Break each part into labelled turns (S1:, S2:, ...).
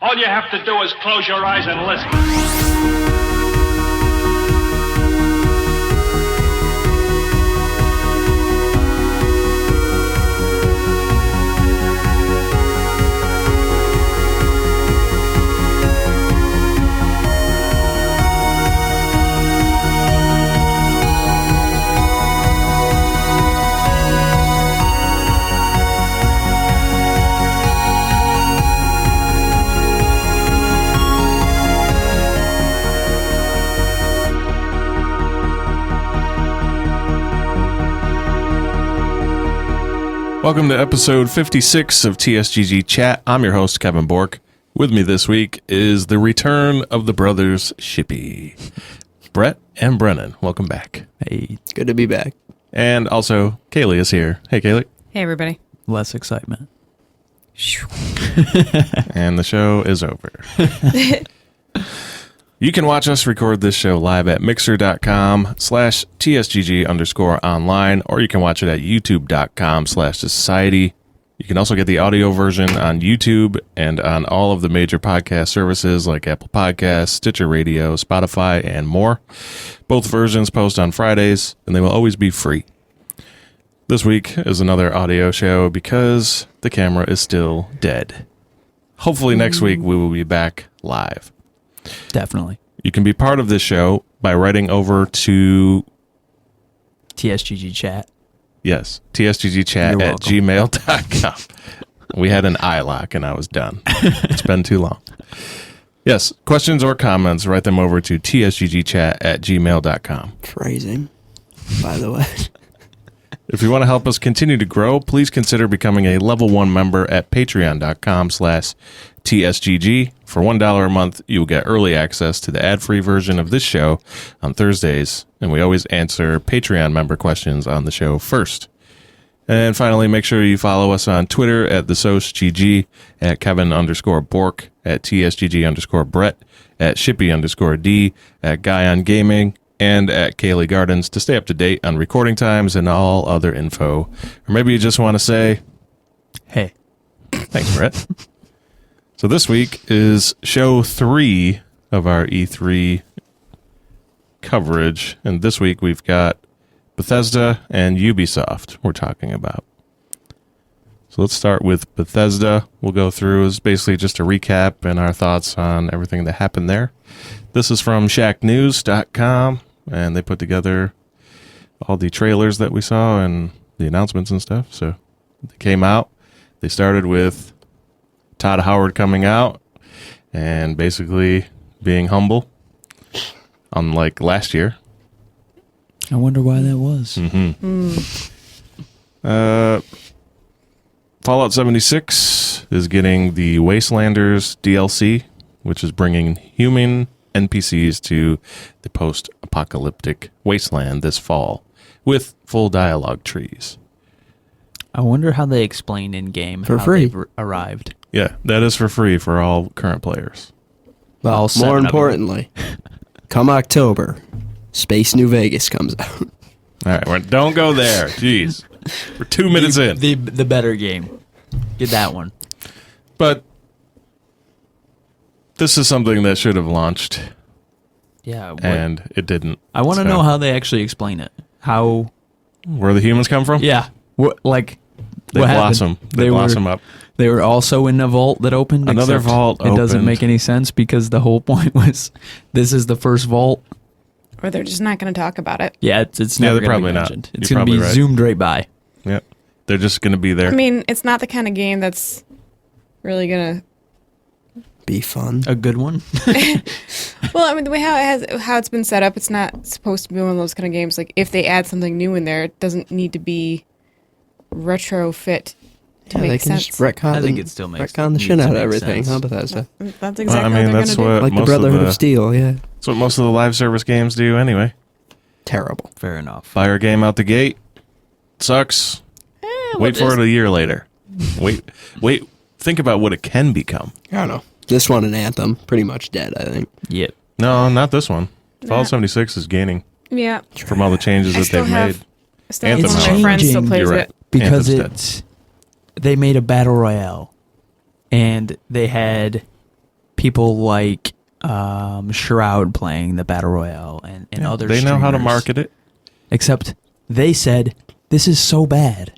S1: All you have to do is close your eyes and listen.
S2: Welcome to episode 56 of TSGG Chat. I'm your host, Kevin Bork. With me this week is the return of the brothers Shippy. Brett and Brennan, welcome back.
S3: Hey, good to be back.
S2: And also, Kailey is here. Hey, Kailey.
S4: Hey, everybody.
S3: Less excitement.
S2: And the show is over. You can watch us record this show live at mixer.com/TSGG_online, or you can watch it at youtube.com/society. You can also get the audio version on YouTube and on all of the major podcast services like Apple Podcasts, Stitcher Radio, Spotify, and more. Both versions post on Fridays, and they will always be free. This week is another audio show because the camera is still dead. Hopefully next week we will be back live.
S3: Definitely.
S2: You can be part of this show by writing over to
S3: TSGG Chat.
S2: Yes, tsggchat@gmail.com. We had an iLock and I was done. It's been too long. Yes, questions or comments, write them over to tsggchat@gmail.com.
S5: Phrasing, by the way.
S2: If you want to help us continue to grow, please consider becoming a level 1 member at patreon.com/TSGG. For $1 a month, you will get early access to the ad-free version of this show on Thursdays, and we always answer Patreon member questions on the show first. And finally, make sure you follow us on Twitter at TheSosGG, at Kevin_Bork, at TSGG_Brett, at Shippy_D, at Guy on Gaming, and at Kailey Gardens to stay up to date on recording times and all other info. Or maybe you just want to say,
S3: hey.
S2: Thanks, Brett. So this week is show 3 of our E3 coverage. And this week we've got Bethesda and Ubisoft we're talking about. So let's start with Bethesda. We'll go through is basically just a recap and our thoughts on everything that happened there. This is from shacknews.com, and they put together all the trailers that we saw and the announcements and stuff. So they came out. They started with Todd Howard coming out and basically being humble, unlike last year.
S3: I wonder why that was.
S2: Fallout 76 is getting the Wastelanders DLC, which is bringing human NPCs to the post-apocalyptic wasteland this fall with full dialogue trees.
S3: I wonder how they explain in-game
S5: for
S3: how
S5: free.
S3: they've arrived.
S2: Yeah, that is for free for all current players.
S5: Well, more importantly, come October, Space New Vegas comes out.
S2: All right, don't go there. Jeez. We're 2 minutes in.
S3: The better game. Get that one.
S2: But this is something that should have launched,
S3: Yeah.
S2: and it didn't.
S3: I want to know how they actually explain it. How...
S2: Where the humans come from?
S3: Yeah. They
S2: They
S3: blossom.
S2: blossom. They blossom up.
S3: They were also in a vault that opened.
S2: Another
S3: except
S2: vault
S3: It doesn't
S2: opened.
S3: make any sense because the whole point was this is the first vault.
S4: Or they're just not going to talk about it.
S3: Yeah, it's
S2: Yeah,
S3: never
S2: they're
S3: going to
S2: probably
S3: be
S2: not.
S3: mentioned. It's
S2: You're
S3: going to be
S2: probably right.
S3: zoomed right by.
S2: Yep. They're just going to be there.
S4: I mean, it's not the kind of game that's really going to...
S5: Be fun.
S3: A good one.
S4: Well, I mean, the way how it's been set up, it's not supposed to be one of those kind of games. Like, if they add something new in there, it doesn't need to be retrofit to
S5: Yeah, they
S4: make
S5: can
S4: sense.
S5: just retcon,
S3: I think it still makes
S5: retcon the
S3: needs
S5: shit
S3: to
S5: out of
S3: make
S5: everything,
S3: sense.
S5: huh, Bethesda?
S4: That's exactly
S2: I mean,
S4: what they're
S2: that's
S4: going to
S2: what
S4: do.
S5: Like the
S2: most
S5: Brotherhood
S2: of
S5: of Steel, yeah.
S2: That's what most of the live service games do anyway.
S5: Terrible.
S3: Fair enough.
S2: Fire a game out the gate. Sucks. Wait for it a year later. Wait. Think about what it can become.
S5: I don't know. This one and Anthem, pretty much dead, I think.
S3: Yep.
S2: No, not this one. Fallout 76 is gaining
S4: Yeah.
S2: from all the changes
S4: I
S2: that
S4: still
S2: they've
S4: have-
S2: made.
S4: Still have
S2: Anthem
S4: one of my
S3: is
S4: friends still
S3: changing.
S4: plays
S2: You're right.
S4: it.
S3: Because
S2: Anthem's
S3: they made a battle royale, and they had people like Shroud playing the Battle Royale and other
S2: They know how to
S3: streamers.
S2: market it.
S3: Except they said, this is so bad.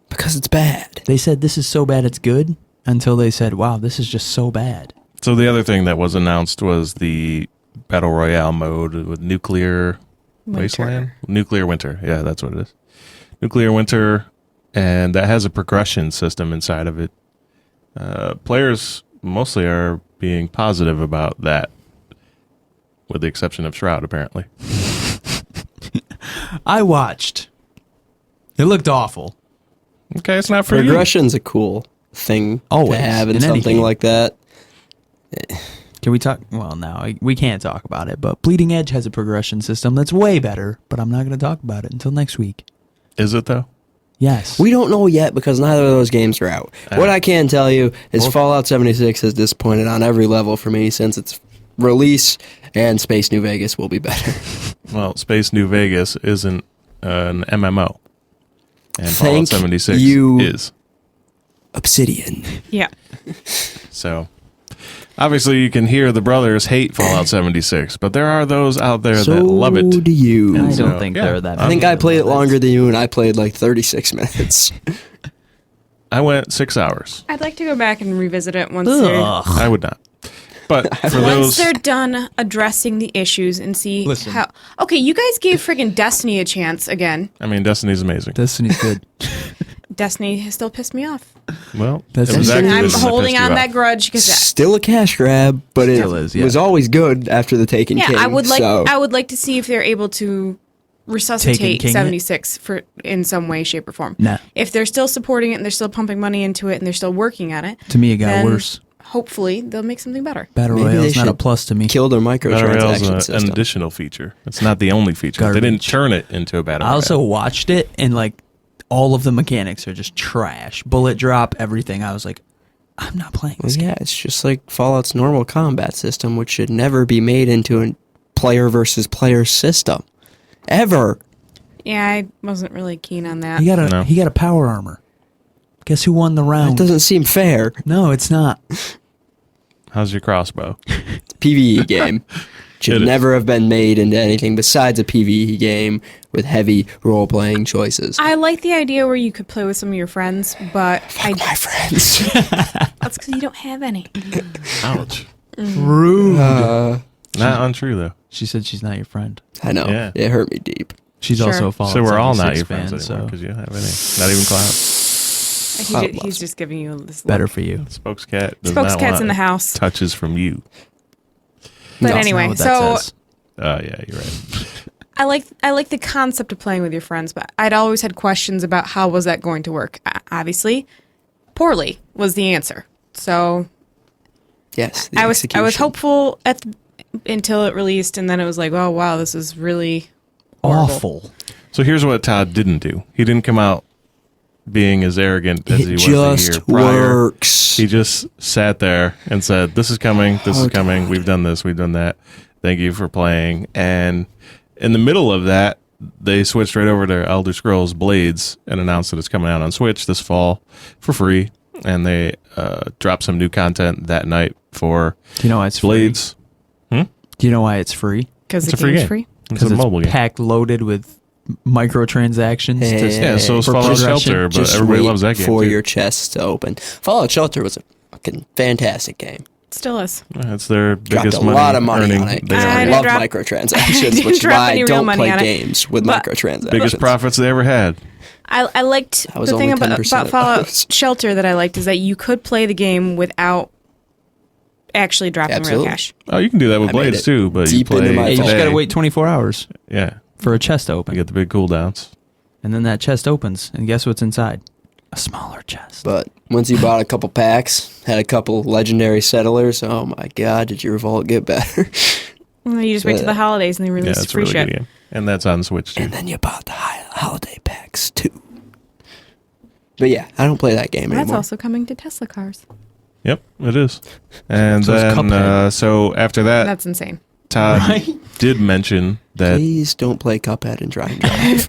S5: Because it's bad.
S3: They said, this is so bad it's good, until they said, wow, this is just so bad.
S2: So the other thing that was announced was the Battle Royale mode with Nuclear Wasteland? Nuclear Winter. Yeah, that's what it is. Nuclear Winter, and that has a progression system inside of it. Players mostly are being positive about that, with the exception of Shroud, apparently.
S3: I watched. It looked awful.
S2: Okay, it's not for you.
S5: Progression's a cool thing
S3: Always,
S5: to have in
S3: in any
S5: something
S3: game.
S5: like that.
S3: Can we talk? Well, no, we can't talk about it, but Bleeding Edge has a progression system that's way better, but I'm not going to talk about it until next week.
S2: Is it, though?
S3: Yes.
S5: We don't know yet because neither of those games are out. What I can tell you is Fallout 76 has disappointed on every level for me since its release, and Space New Vegas will be better.
S2: Well, Space New Vegas isn't an MMO. And
S5: Thank
S2: Fallout 76
S5: you.
S2: is.
S5: Obsidian.
S4: Yeah.
S2: So, obviously, you can hear the brothers hate Fallout 76, but there are those out there
S5: So
S2: that love it.
S5: do you.
S3: I don't
S2: So,
S3: think
S2: yeah.
S3: they're that
S5: I think
S3: many
S5: I played it
S3: that love
S5: longer than you, and I played like 36 minutes.
S2: I went 6 hours.
S4: I'd like to go back and revisit it once
S3: Ugh.
S2: I would not. But for
S4: once
S2: those,
S4: they're done addressing the issues and see
S3: Listen.
S4: how. Okay, you guys gave friggin' Destiny a chance again.
S2: I mean, Destiny's amazing.
S3: Destiny's good.
S4: Destiny has still pissed me off.
S2: Well,
S3: That's
S2: it was
S3: interesting.
S4: I'm
S2: Activision that
S4: holding
S2: pissed
S4: on
S2: you
S4: that
S2: off.
S4: grudge because
S5: Still a cash grab, but it
S3: Still is, yeah.
S5: was always good after the Taken
S4: yeah,
S5: King.
S4: I would like
S5: so.
S4: I would like to see if they're able to
S3: Taken
S4: resuscitate
S3: King it?
S4: 76 for in some way, shape, or form.
S3: Nah.
S4: If they're still supporting it and they're still pumping money into it and they're still working at it,
S3: To me, it got
S4: then
S3: worse.
S4: hopefully they'll make something better.
S3: Battle
S5: Maybe they
S3: Royale's not a
S5: should
S3: plus to me.
S5: Kill their
S2: Battle Royale's
S5: microtransaction
S2: an
S5: system.
S2: additional feature. It's not the only feature. They didn't
S3: Garbage.
S2: turn it into a battle
S3: I also
S2: royale.
S3: watched it, and like all of the mechanics are just trash. Bullet drop, everything. I was like, I'm not playing
S5: Well,
S3: this game.
S5: yeah, it's just like Fallout's normal combat system, which should never be made into a player versus player system. Ever.
S4: Yeah, I wasn't really keen on that.
S3: He got a
S2: No.
S3: he got a power armor. Guess who won the
S5: That
S3: round?
S5: doesn't seem fair.
S3: No, it's not.
S2: How's your crossbow?
S5: PvE game.
S2: It
S5: Should
S2: is.
S5: never have been made into anything besides a PvE game with heavy role-playing choices.
S4: I like the idea where you could play with some of your friends, but
S5: My friends.
S4: that's because you don't have any.
S2: Ouch.
S3: Rude.
S2: Not untrue, though.
S3: She said she's not your friend.
S5: I know.
S2: Yeah.
S5: It hurt me deep.
S3: She's
S4: Sure.
S3: also a Fallout
S2: So we're all not
S3: 76
S2: your friends
S3: fan,
S2: anymore
S3: so
S2: because you don't have any. Not even Cloud.
S4: He's just giving you this.
S3: better for you.
S2: Spokes cat does
S4: Spokes
S2: not
S4: cat's
S2: want
S4: in the house.
S2: touches from you.
S4: But
S3: That's
S4: anyway,
S3: not what that
S4: so
S3: says.
S2: Oh, yeah, you're right.
S4: I like the concept of playing with your friends, but I'd always had questions about how was that going to work. Obviously, poorly was the answer. So
S5: Yes. the
S4: I was
S5: execution.
S4: hopeful until it released, and then it was like, oh wow, this is really horrible.
S3: Awful.
S2: So here's what Todd didn't do. He didn't come out being as arrogant as he
S5: It
S2: was the year
S5: just
S2: prior.
S5: works.
S2: He just sat there and said, "This is coming. This is coming. We've done this. We've done that. Thank you for playing." And in the middle of that, they switched right over to Elder Scrolls Blades and announced that it's coming out on Switch this fall for free. And they dropped some new content that night for
S3: Do you know why it's
S2: Blades.
S3: free? Do you know why it's free?
S4: Because
S2: It's
S4: the
S2: a free
S4: game's
S2: game.
S4: free.
S2: It's
S3: Because
S2: a
S3: it's
S2: mobile game.
S3: packed loaded with microtransactions.
S5: Yeah,
S2: Yeah, so it's
S3: for
S2: Fallout
S3: progression.
S2: Shelter, but
S5: Just
S2: everybody
S5: wait
S2: loves that game
S5: for
S2: too.
S5: your chest to open. Fallout Shelter was a fucking fantastic game.
S4: Still is.
S2: It's their
S5: Dropped
S2: biggest
S5: a lot of money
S2: earning.
S5: on it.
S2: They
S4: I
S5: I
S2: earn.
S4: didn't
S5: love
S4: drop- I
S5: microtransactions,
S4: didn't
S5: which is
S4: drop
S5: why I
S4: any real
S5: don't
S4: money
S5: play
S4: on it.
S5: games with
S4: But-
S5: microtransactions.
S2: Biggest profits they ever had.
S4: I liked
S5: That was
S4: the thing
S5: only
S4: about
S5: 10% of
S4: Fallout
S5: those.
S4: Shelter that I liked is that you could play the game without actually dropping real
S5: Absolutely.
S4: cash.
S2: Oh, you can do that with
S5: I made
S2: Blades
S5: it
S2: too, but
S5: deep
S2: you play
S5: into my
S3: Hey, you just
S5: phone.
S3: gotta wait 24 hours
S2: Yeah,
S3: for a chest to
S2: you
S3: open.
S2: get the big cooldowns.
S3: And then that chest opens, and guess what's inside? A smaller chest.
S5: But once you bought a couple packs, had a couple legendary settlers, oh my god, did your revolt get better?
S4: And then you just wait till the holidays and they
S2: Yeah,
S4: release
S2: it's a
S4: free
S2: really
S4: shit.
S2: good game, and that's on Switch too.
S5: And then you bought the holiday packs too. But yeah, I don't play that game
S4: That's
S5: anymore.
S4: also coming to Tesla cars.
S2: Yep, it is. And
S3: So is
S2: then
S3: Cuphead.
S2: so after that,
S4: That's insane.
S2: Todd did mention that
S5: Please don't play Cuphead and try and drive.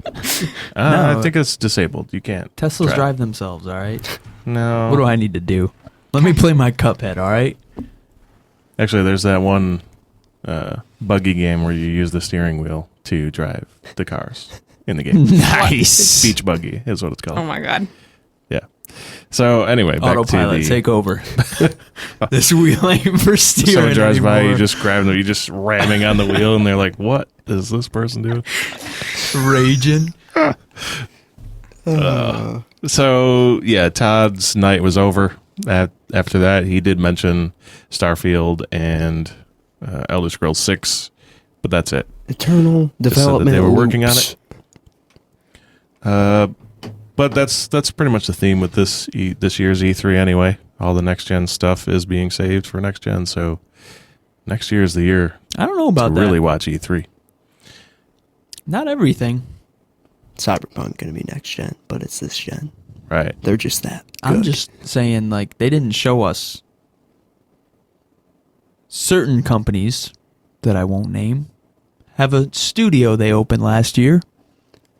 S2: I
S3: No.
S2: think it's disabled. You can't.
S3: Teslas
S2: drive.
S3: drive themselves, all right?
S2: No.
S3: What do I need to do? Let me play my Cuphead, all right?
S2: Actually, there's that one buggy game where you use the steering wheel to drive the cars in the game.
S3: Nice.
S2: Beach buggy is what it's called.
S4: Oh my god.
S2: Yeah. So anyway, back
S3: Autopilot,
S2: to the
S3: take over. This wheel ain't for steering
S2: someone drives by,
S3: anymore.
S2: you just grab them, you just ramming on the wheel, and they're like, "What is this person doing?"
S3: Raging.
S2: So yeah, Todd's night was over. After that, he did mention Starfield and Elder Scrolls 6, but that's it.
S5: Eternal
S2: Just said that
S5: development.
S2: they were working on
S5: loops.
S2: it. But that's pretty much the theme with this year's E3 anyway. All the next gen stuff is being saved for next gen, so next year is the year
S3: I don't know
S2: to
S3: about that.
S2: really watch E3.
S3: Not everything.
S5: Cyberpunk going to be next gen, but it's this gen.
S2: Right.
S5: They're just that.
S3: I'm
S5: good.
S3: just saying, like, they didn't show us certain companies that I won't name have a studio they opened last year,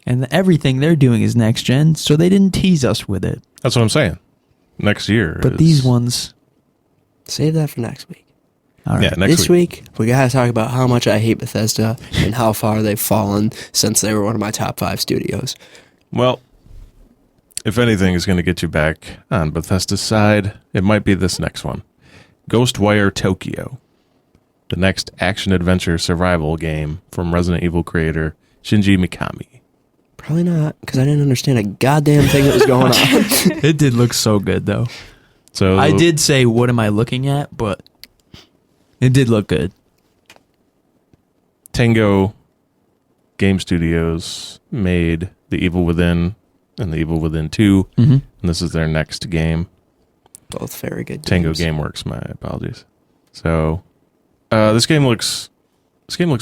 S3: and everything they're doing is next gen, so they didn't tease us with it.
S2: That's what I'm saying. Next year.
S3: But
S2: is-
S3: these ones,
S5: Save that for next week.
S3: all right.
S2: Yeah, next
S5: This week, we got to talk about how much I hate Bethesda and how far they've fallen since they were one of my top 5 studios.
S2: Well, if anything is going to get you back on Bethesda's side, it might be this next one. Ghostwire Tokyo. The next action-adventure survival game from Resident Evil creator Shinji Mikami.
S5: Probably not, because I didn't understand a goddamn thing that was going on.
S3: It did look so good, though.
S2: So
S3: I did say, what am I looking at? But it did look good.
S2: Tango Game Studios made The Evil Within and The Evil Within 2,
S3: Mm-hmm.
S2: and this is their next game.
S5: Both very good
S2: Tango
S5: games.
S2: GameWorks, my apologies. So this game looks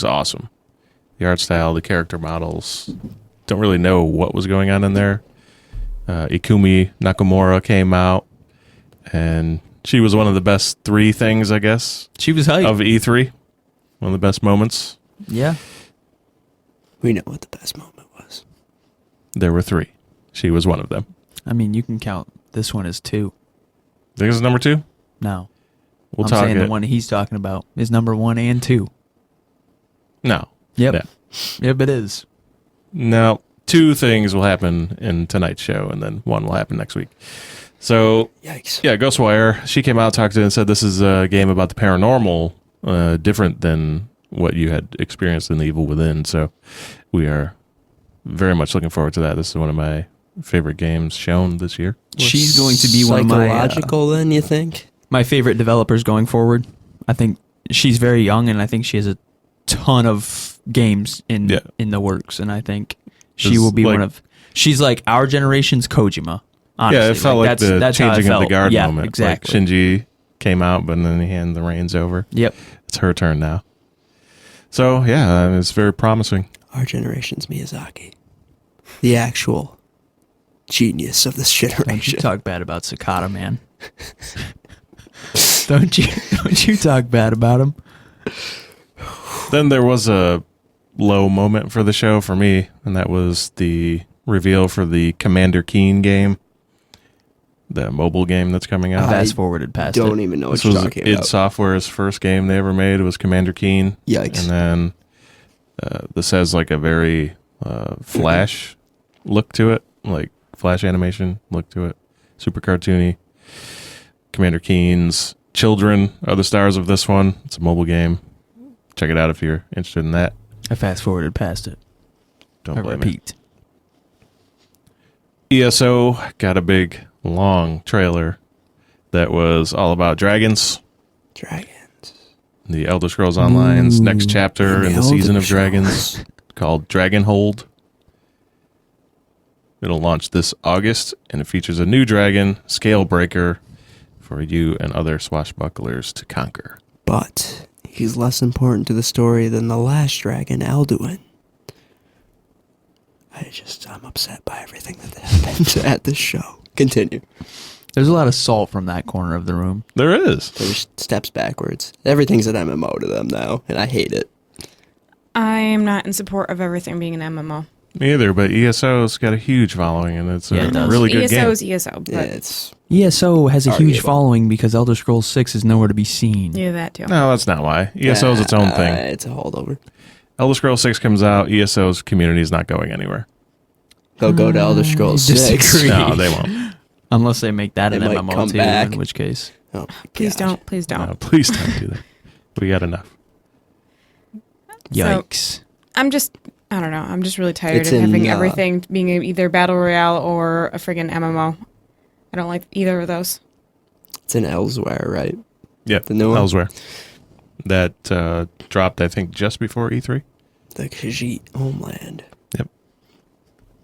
S2: awesome. The art style, the character models. Don't really know what was going on in there. Ikumi Nakamura came out, and she was one of the best 3 things, I guess,
S3: She was hyped.
S2: of E3. One of the best moments.
S3: Yeah.
S5: We know what the best moment was.
S2: There were 3. She was one of them.
S3: I mean, you can count this one as 2.
S2: Think this is number 2?
S3: No.
S2: We'll
S3: I'm
S2: talk
S3: saying
S2: it.
S3: the one he's talking about is number 1 and 2.
S2: No.
S3: Yep.
S2: Yeah.
S3: Yep, it is.
S2: No. 2 things will happen in tonight's show, and then 1 will happen next week. So,
S5: Yikes.
S2: yeah, Ghostwire. She came out, talked to it, and said this is a game about the paranormal, different than what you had experienced in The Evil Within. So, we are very much looking forward to that. This is one of my favorite games shown this year.
S3: She's going to be one of my
S5: Psychological, then, you think?
S3: my favorite developers going forward. I think she's very young, and I think she has a ton of games in the works, and I think she
S2: It's
S3: will be
S2: like-
S3: one of. She's like our generation's Kojima. Honestly.
S2: Yeah, it felt like the
S3: that's how it
S2: changing of the
S3: felt.
S2: guard
S3: yeah,
S2: moment.
S3: Exactly.
S2: Like Shinji came out, but then he handed the reins over.
S3: Yep.
S2: It's her turn now. So, yeah, it's very promising.
S5: Our generation's Miyazaki. The actual genius of this
S3: Don't you
S5: generation.
S3: talk bad about Sakata, man. Don't you talk bad about him.
S2: Then there was a low moment for the show for me, and that was the reveal for the Commander Keen game, the mobile game that's coming out.
S3: Fast forwarded past
S5: Don't
S3: it.
S5: even know
S2: This
S5: what you're
S2: was
S5: talking
S2: id
S5: about.
S2: Software's first game they ever made. Was Commander Keen.
S5: Yikes.
S2: And then this has like a very Flash look to it, like Flash animation look to it. Super cartoony. Commander Keen's children are the stars of this one. It's a mobile game. Check it out if you're interested in that.
S3: I fast forwarded past it.
S2: Don't
S3: I
S2: blame me.
S3: repeat.
S2: ESO got a big, long trailer that was all about dragons.
S5: Dragons.
S2: The Elder Scrolls Online's next chapter in the season of
S5: Elder
S2: Dragons called Dragonhold. It'll launch this August, and it features a new dragon, Scalebreaker, for you and other swashbucklers to conquer.
S5: But he's less important to the story than the last dragon, Alduin. I'm upset by everything that happened at this show. Continue.
S3: There's a lot of salt from that corner of the room.
S2: There is.
S5: There's steps backwards. Everything's an MMO to them now, and I hate it.
S4: I am not in support of everything being an MMO.
S2: Me either, but ESO's got a huge following, and it's
S3: Yeah,
S2: a
S3: it does.
S2: really good game.
S4: ESO is ESO, but
S5: Yeah, it's
S3: ESO has a huge
S5: Arguable.
S3: following because Elder Scrolls 6 is nowhere to be seen.
S4: yeah, that too.
S2: No, that's not why. ESO is its own thing.
S5: It's a holdover.
S2: Elder Scrolls 6 comes out, ESO's community is not going anywhere.
S5: They'll go to Elder Scrolls 6.
S3: disagree.
S2: No, they won't.
S3: Unless they make that an
S5: They might
S3: MMO
S5: come
S3: too,
S5: back.
S3: in which case.
S5: Oh,
S4: Please
S5: gosh.
S4: don't. Please don't.
S2: No, please don't do that. We got enough.
S3: Yikes.
S4: I don't know. I'm just really tired
S5: It's
S4: of having
S5: in,
S4: everything being either Battle Royale or a friggin' MMO. I don't like either of those.
S5: It's in Elsewhere, right?
S2: Yep,
S5: The new one?
S2: Elsewhere. That dropped, I think, just before E3.
S5: The Khajiit homeland.
S2: Yep.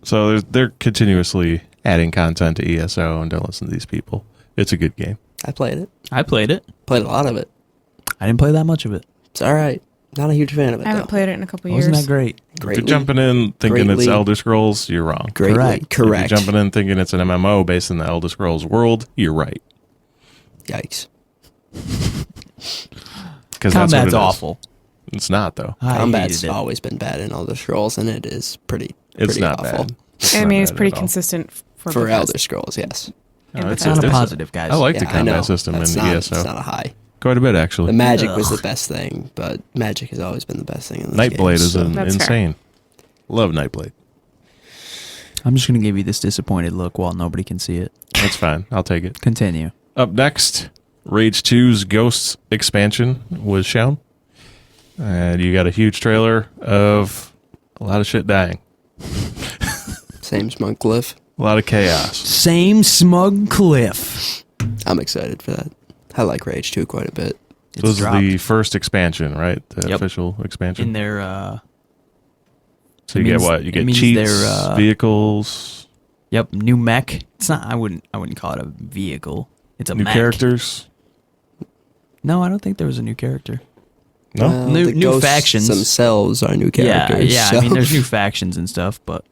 S2: So they're continuously adding content to ESO, and don't listen to these people. It's a good game.
S5: I played it.
S3: I played it.
S5: Played a lot of it.
S3: I didn't play that much of it.
S5: It's all right. Not a huge fan of it,
S4: I haven't
S5: though.
S4: played it in a couple years.
S3: Wasn't that great?
S2: If
S5: Greatly,
S2: you're jumping in thinking it's
S5: greatly-
S2: Elder Scrolls, you're wrong.
S5: greatly
S3: Correct.
S5: correct.
S2: If you're jumping in thinking it's an MMO based in the Elder Scrolls world, you're right.
S5: Yikes.
S2: Because
S3: Combat's awful.
S2: It's not, though.
S3: I
S5: Combat's
S3: hated it.
S5: always been bad in Elder Scrolls, and it is pretty
S2: It's not
S5: awful.
S2: bad.
S4: I
S2: not
S4: mean, it's
S2: bad
S4: pretty
S2: at all.
S4: consistent for
S5: For
S4: Bethesda.
S5: Elder Scrolls, yes.
S2: No,
S4: Yeah,
S2: it's
S4: but
S3: Sound
S2: it's-
S3: positive, guys.
S2: I like the
S5: Yeah, I know.
S2: combat system in
S5: That's not,
S2: ESO.
S5: It's not a high.
S2: Quite a bit,
S5: The
S2: actually.
S5: magic was
S3: Ugh.
S5: the best thing, but magic has always been the best thing in this
S2: Nightblade
S5: game,
S2: is
S5: so-
S4: That's fair.
S2: insane. Love Nightblade.
S3: I'm just going to give you this disappointed look while nobody can see it.
S2: That's fine. I'll take it.
S3: Continue.
S2: Up next, Rage 2's Ghosts expansion was shown. And you got a huge trailer of a lot of shit dying.
S5: Same smug cliff.
S2: A lot of chaos.
S3: Same smug cliff.
S5: I'm excited for that. I like Rage 2 quite a bit.
S3: It's
S2: This is
S3: dropped
S2: the first expansion, right? The
S3: Yep.
S2: official expansion.
S3: in their
S2: So
S3: it
S2: you get
S3: means-
S2: what? You
S3: it
S2: get
S3: means
S2: cheats,
S3: their,
S2: vehicles,
S3: new mech. It's not. I wouldn't call it a vehicle. It's a
S2: new
S3: mech.
S2: characters.
S3: No, I don't think there was a new character.
S2: No?
S5: Well,
S3: New-
S5: the
S3: new
S5: ghosts
S3: factions.
S5: themselves are new characters.
S3: Yeah.
S5: so-
S3: I mean, there's new factions and stuff, but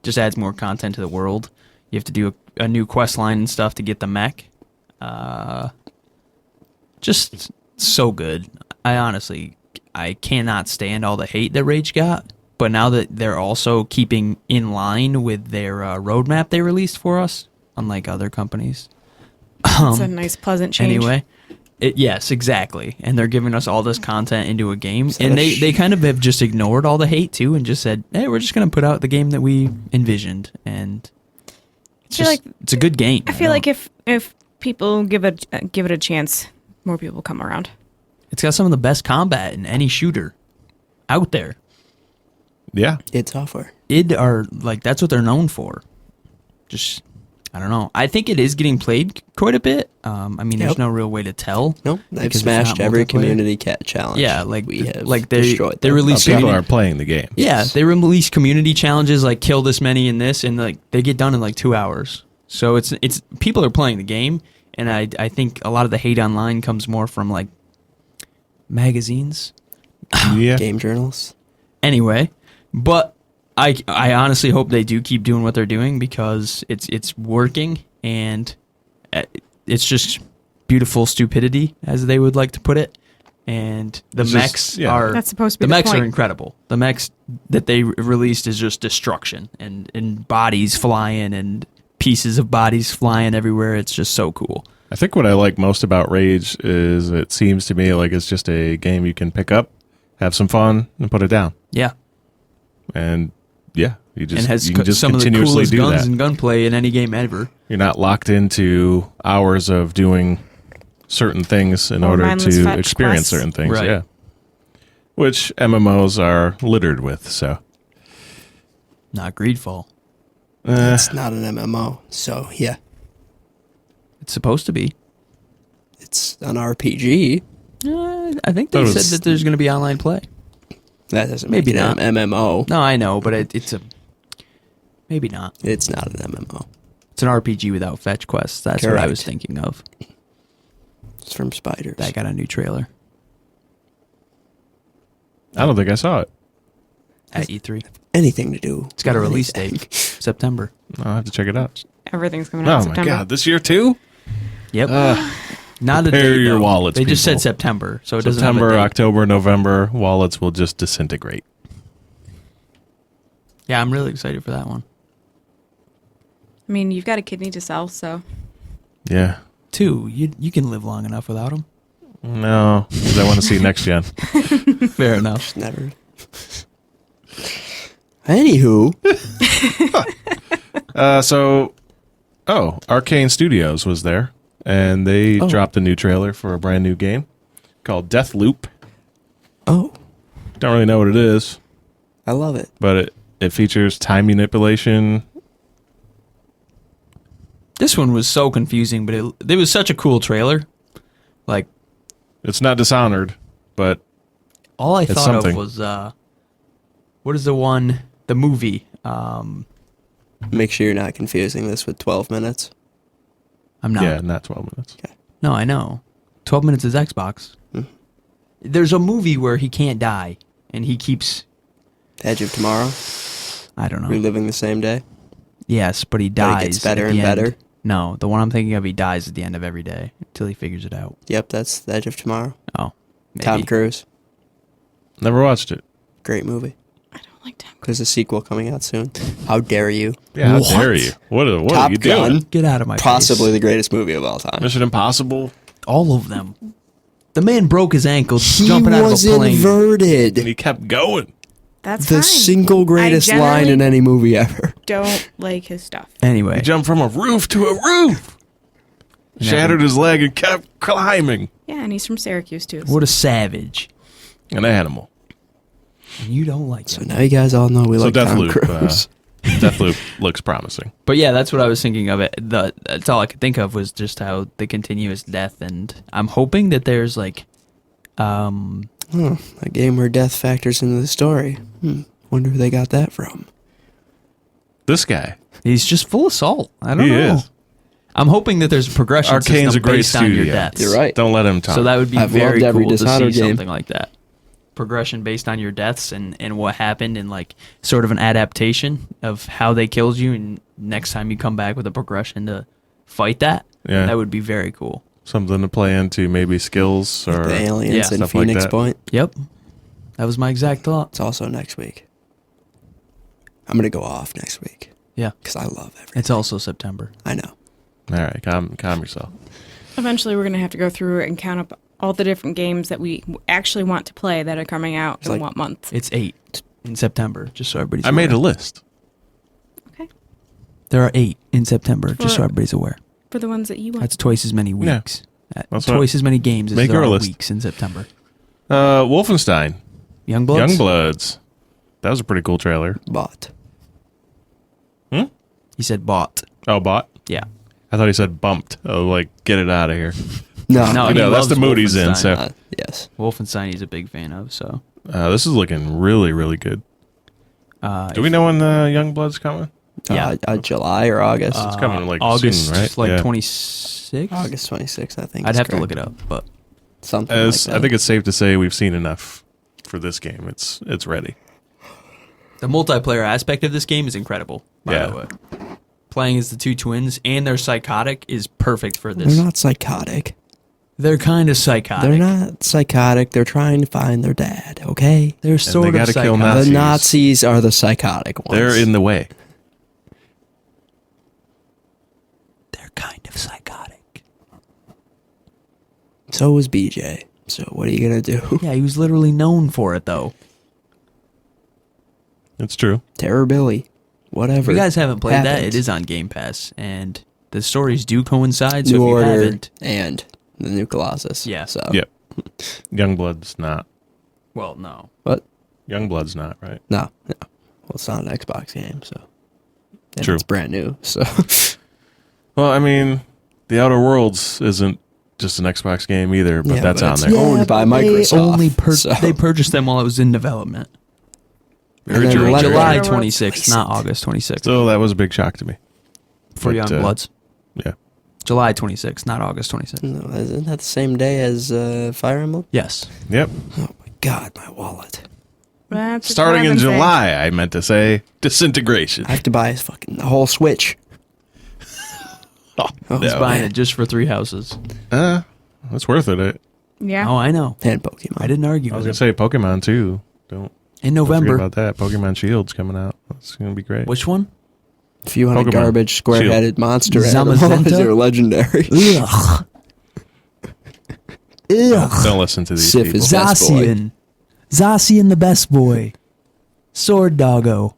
S3: just adds more content to the world. You have to do a new quest line and stuff to get the mech. Just so good. I cannot stand all the hate that Rage got. But now that they're also keeping in line with their roadmap they released for us, unlike other companies.
S4: It's a nice, pleasant change.
S3: Anyway, yes, exactly. And they're giving us all this content into a game.
S5: that
S3: And
S5: a
S3: they kind of have just ignored all the hate, too, and just said, hey, we're just going to put out the game that we envisioned. And it's
S4: feel
S3: just,
S4: like-
S3: it's a good game.
S4: I feel like if people give it a chance, more people will come around.
S3: It's got some of the best combat in any shooter out there.
S2: Yeah.
S5: It's software.
S3: That's what they're known for. Just, I don't know. I think it is getting played quite a bit. I mean, there's
S5: Yep.
S3: no real way to tell.
S5: Nope, they've
S3: because it's not
S5: smashed every
S3: multiplayer.
S5: community cat challenge.
S3: Yeah, like-
S5: we have
S3: like they
S5: destroyed them.
S3: release
S2: People
S3: community-
S2: are playing the game.
S3: Yeah,
S5: Yes.
S3: they release community challenges like kill this many in this, and like they get done in like 2 hours. So it's people are playing the game, and I think a lot of the hate online comes more from like magazines.
S2: Yeah.
S5: game journalists.
S3: Anyway, but I honestly hope they do keep doing what they're doing because it's working, and it's just beautiful stupidity, as they would like to put it. And the
S2: It's
S3: mechs
S2: just- yeah.
S3: are
S4: That's supposed to be
S3: the
S4: the
S3: mechs
S4: point.
S3: are incredible. The mechs that they released is just destruction and bodies flying and pieces of bodies flying everywhere. It's just so cool.
S2: I think what I like most about Rage is it seems to me like it's just a game you can pick up, have some fun, and put it down.
S3: Yeah,
S2: And yeah, you
S3: and has
S2: can just
S3: some of the
S2: continuously
S3: coolest
S2: do
S3: guns
S2: that.
S3: and gunplay in any game ever.
S2: You're not locked into hours of doing certain things in
S4: Or
S2: order
S4: mindless
S2: to
S4: fetch
S2: experience
S4: quests.
S2: certain things.
S3: Right.
S2: Yeah. Which MMOs are littered with. So
S3: Not Greedfall.
S5: It's not an MMO, so yeah,
S3: It's supposed to be.
S5: it's an RPG.
S3: I think they
S2: That
S3: said
S2: was-
S3: that there's going to be online play.
S5: That doesn't
S3: Maybe
S5: make it
S3: not.
S5: an MMO.
S3: No, I know, but it's a maybe not.
S5: It's not an MMO.
S3: It's an RPG without fetch quests. That's what I was
S5: Correct.
S3: thinking of.
S5: It's from spiders.
S3: That got a new trailer
S2: I don't think I saw it.
S3: at E3.
S5: Anything to do.
S3: It's got a
S5: with
S3: release
S5: anything.
S3: date, September.
S2: I'll have to check it out.
S4: Everything's coming out
S2: Oh
S4: in
S2: my
S4: September.
S2: god, this year too?
S3: Yep. Not a
S2: prepare
S3: date,
S2: your
S3: though.
S2: wallets,
S3: They just
S2: people.
S3: said September, so it doesn't have
S2: September,
S3: a date.
S2: October, November, wallets will just disintegrate.
S3: Yeah, I'm really excited for that one.
S4: I mean, you've got a kidney to sell, so.
S2: Yeah.
S3: 2, you can live long enough without them.
S2: No, 'cause I want to see next gen.
S3: Fair enough.
S5: Never. Anywho,
S2: Arcane Studios was there, and they
S5: Oh.
S2: dropped a new trailer for a brand new game called Deathloop.
S5: oh,
S2: Don't really know what it is,
S5: I love it.
S2: but it features time manipulation.
S3: This one was so confusing, but it was such a cool trailer. Like,
S2: It's not Dishonored, but
S3: all I
S2: It's
S3: thought
S2: something.
S3: of was, what is the movie?
S5: Make sure you're not confusing this with 12 minutes.
S3: I'm not.
S2: yeah, not 12 minutes.
S3: No, I know. 12 minutes is Xbox. There's a movie where he can't die, and he keeps,
S5: Edge of Tomorrow,
S3: I don't know.
S5: reliving the same day.
S3: Yes, but he
S5: But
S3: dies.
S5: it gets better
S3: at
S5: and
S3: the end.
S5: better.
S3: No, the one I'm thinking of, he dies at the end of every day until he figures it out.
S5: Yep, that's the Edge of Tomorrow.
S3: Oh, maybe.
S5: Tom Cruise,
S2: Never watched it.
S5: great movie.
S4: I don't like Tom.
S5: There's a sequel coming out soon. How dare you?
S2: Yeah, how
S3: What?
S2: dare you? What are
S5: Top
S2: you
S5: Gun,
S2: doing?
S3: Get out of my
S5: possibly
S3: face.
S5: the greatest movie of all time.
S2: Mission Impossible?
S3: All of them. The man broke his ankle
S5: He
S3: jumping out of
S5: was
S3: a plane.
S5: inverted.
S2: And he kept going.
S4: That's
S5: The
S4: fine.
S5: single greatest
S4: I
S5: line in
S4: generally
S5: any movie ever.
S4: don't like his stuff.
S3: Anyway,
S2: He jumped from a roof to a roof. Shattered his leg and kept climbing.
S4: Yeah, and he's from Syracuse, too.
S3: what a savage.
S2: An animal.
S3: And you don't like
S5: So
S3: him.
S5: now you guys all know we
S2: So
S5: like Tom
S2: Deathloop,
S5: Cruise.
S2: Deathloop looks promising.
S3: But yeah, that's what I was thinking of. That's all I could think of was just how the continuous death, and I'm hoping that there's like,
S5: A game where death factors into the story. Wonder who they got that from.
S2: This guy.
S3: he's just full of salt. I don't
S2: He
S3: know.
S2: is.
S3: I'm hoping that there's a progression
S2: Arcane's
S3: system
S2: a great
S3: based on your
S2: studio.
S3: deaths.
S5: You're right.
S2: Don't let him talk.
S3: So that would be
S5: I've
S3: very
S5: loved every
S3: cool to see
S5: Dishonored game.
S3: something like that. Progression based on your deaths and what happened, and like sort of an adaptation of how they killed you, and next time you come back with a progression to fight that.
S2: Yeah.
S3: That would be very cool.
S2: Something to play into, maybe skills or
S5: The aliens
S3: Yeah.
S5: in
S2: Stuff like
S5: Phoenix
S2: that.
S5: Point.
S3: Yep. That was my exact thought.
S5: It's also next week. I'm going to go off next week
S3: Yeah.
S5: because I love everything.
S3: It's also September.
S5: I know.
S2: All right, calm yourself.
S4: Eventually, we're going to have to go through and count up all the different games that we actually want to play that are coming out in
S5: like-
S4: what month.
S3: It's 8 in September, just so everybody's
S2: I
S3: aware.
S2: made a list.
S4: Okay.
S3: There are 8 in September, just so
S4: For-
S3: everybody's aware.
S4: For the ones that you want.
S3: That's twice as many
S2: Yeah.
S3: weeks.
S2: That's
S3: Twice as many games as
S2: Make
S3: there
S2: your
S3: are
S2: list.
S3: weeks in September.
S2: Wolfenstein,
S3: Youngbloods?
S2: Youngbloods. That was a pretty cool trailer.
S5: Bought.
S3: He said bought.
S2: Oh, bought?
S3: Yeah.
S2: I thought he said bumped. Oh, like, get it out of here.
S5: No.
S3: No,
S2: You
S3: he
S2: know, that's
S3: loves
S2: the mood he's in,
S3: Wolfenstein.
S2: so.
S5: Yes.
S3: Wolfenstein he's a big fan of, so.
S2: This is looking really, really good. Do we know when Youngblood's coming?
S3: Yeah.
S5: July or August.
S2: It's coming like
S3: August,
S2: soon, right?
S3: like
S2: Yeah.
S3: 26th?
S5: August 26th, I think.
S3: I'd
S5: is
S3: have to
S5: correct.
S3: look it up, but
S5: Something
S2: As
S5: like that.
S2: I think it's safe to say we've seen enough for this game. It's ready.
S3: the multiplayer aspect of this game is incredible, by
S2: Yeah.
S3: the way. Playing as the two twins and they're psychotic is perfect for this.
S5: They're not psychotic.
S3: They're kind of psychotic.
S5: They're not psychotic. They're trying to find their dad, okay?
S3: They're sort of
S2: gotta kill
S3: psychotic.
S5: The
S2: Nazis.
S5: Nazis are the psychotic ones.
S2: They're in the way.
S3: They're kind of psychotic.
S5: So was BJ. So what are you going to do?
S3: Yeah, he was literally known for it, though.
S2: It's true.
S5: Terror Billy. Whatever.
S3: If you guys haven't played that,
S5: happens.
S3: it is on Game Pass, and the stories do coincide, so
S5: New
S3: if you
S5: Order
S3: haven't...
S5: and the new Colossus.
S3: Yeah.
S5: So.
S2: Yep. Youngblood's not.
S3: Well, no.
S5: What?
S2: Youngblood's not, right?
S5: No. Well, it's not an Xbox game, so. And
S2: True.
S5: It's brand new, so.
S2: Well, I mean, The Outer Worlds isn't just an Xbox game either, but
S5: Yeah,
S2: that's
S5: but
S2: on
S5: it's
S2: there.
S5: owned by
S3: They
S5: Microsoft.
S3: only
S5: so.
S3: they purchased them while it was in development.
S2: Very
S5: then
S2: true.
S5: let it
S3: July
S4: Outer Worlds
S3: 26th,
S5: release
S3: not
S5: it.
S3: August 26th.
S2: So that was a big shock to me.
S3: for
S2: but,
S3: Youngbloods.
S2: Yeah.
S3: July 26th, not August 26th.
S5: No, isn't that the same day as Fire Emblem?
S3: Yes.
S2: Yep.
S5: Oh my god, my wallet.
S4: That's what
S2: Starting in
S4: I've been saying.
S2: July, I meant to say disintegration.
S5: I have to buy fucking the whole Switch.
S2: Oh,
S3: He's
S2: no.
S3: buying it just for 3 houses.
S2: That's worth it.
S4: Yeah.
S3: Oh, I know.
S5: And Pokemon.
S3: I didn't argue
S2: I was
S3: with
S2: gonna
S3: him.
S2: say Pokemon too. Don't.
S3: In
S2: Don't forget
S3: November.
S2: about that. Pokemon Shield's coming out. That's going to be great.
S3: Which one?
S5: If you want a
S2: Pokemon
S5: garbage, square-headed monster animal,
S3: Zamazenta?
S5: they're legendary.
S3: Ugh. Ugh.
S2: Don't listen to these
S5: Sif
S2: people.
S5: is best boy.
S3: Zacian. Zacian the best boy. Sword Doggo.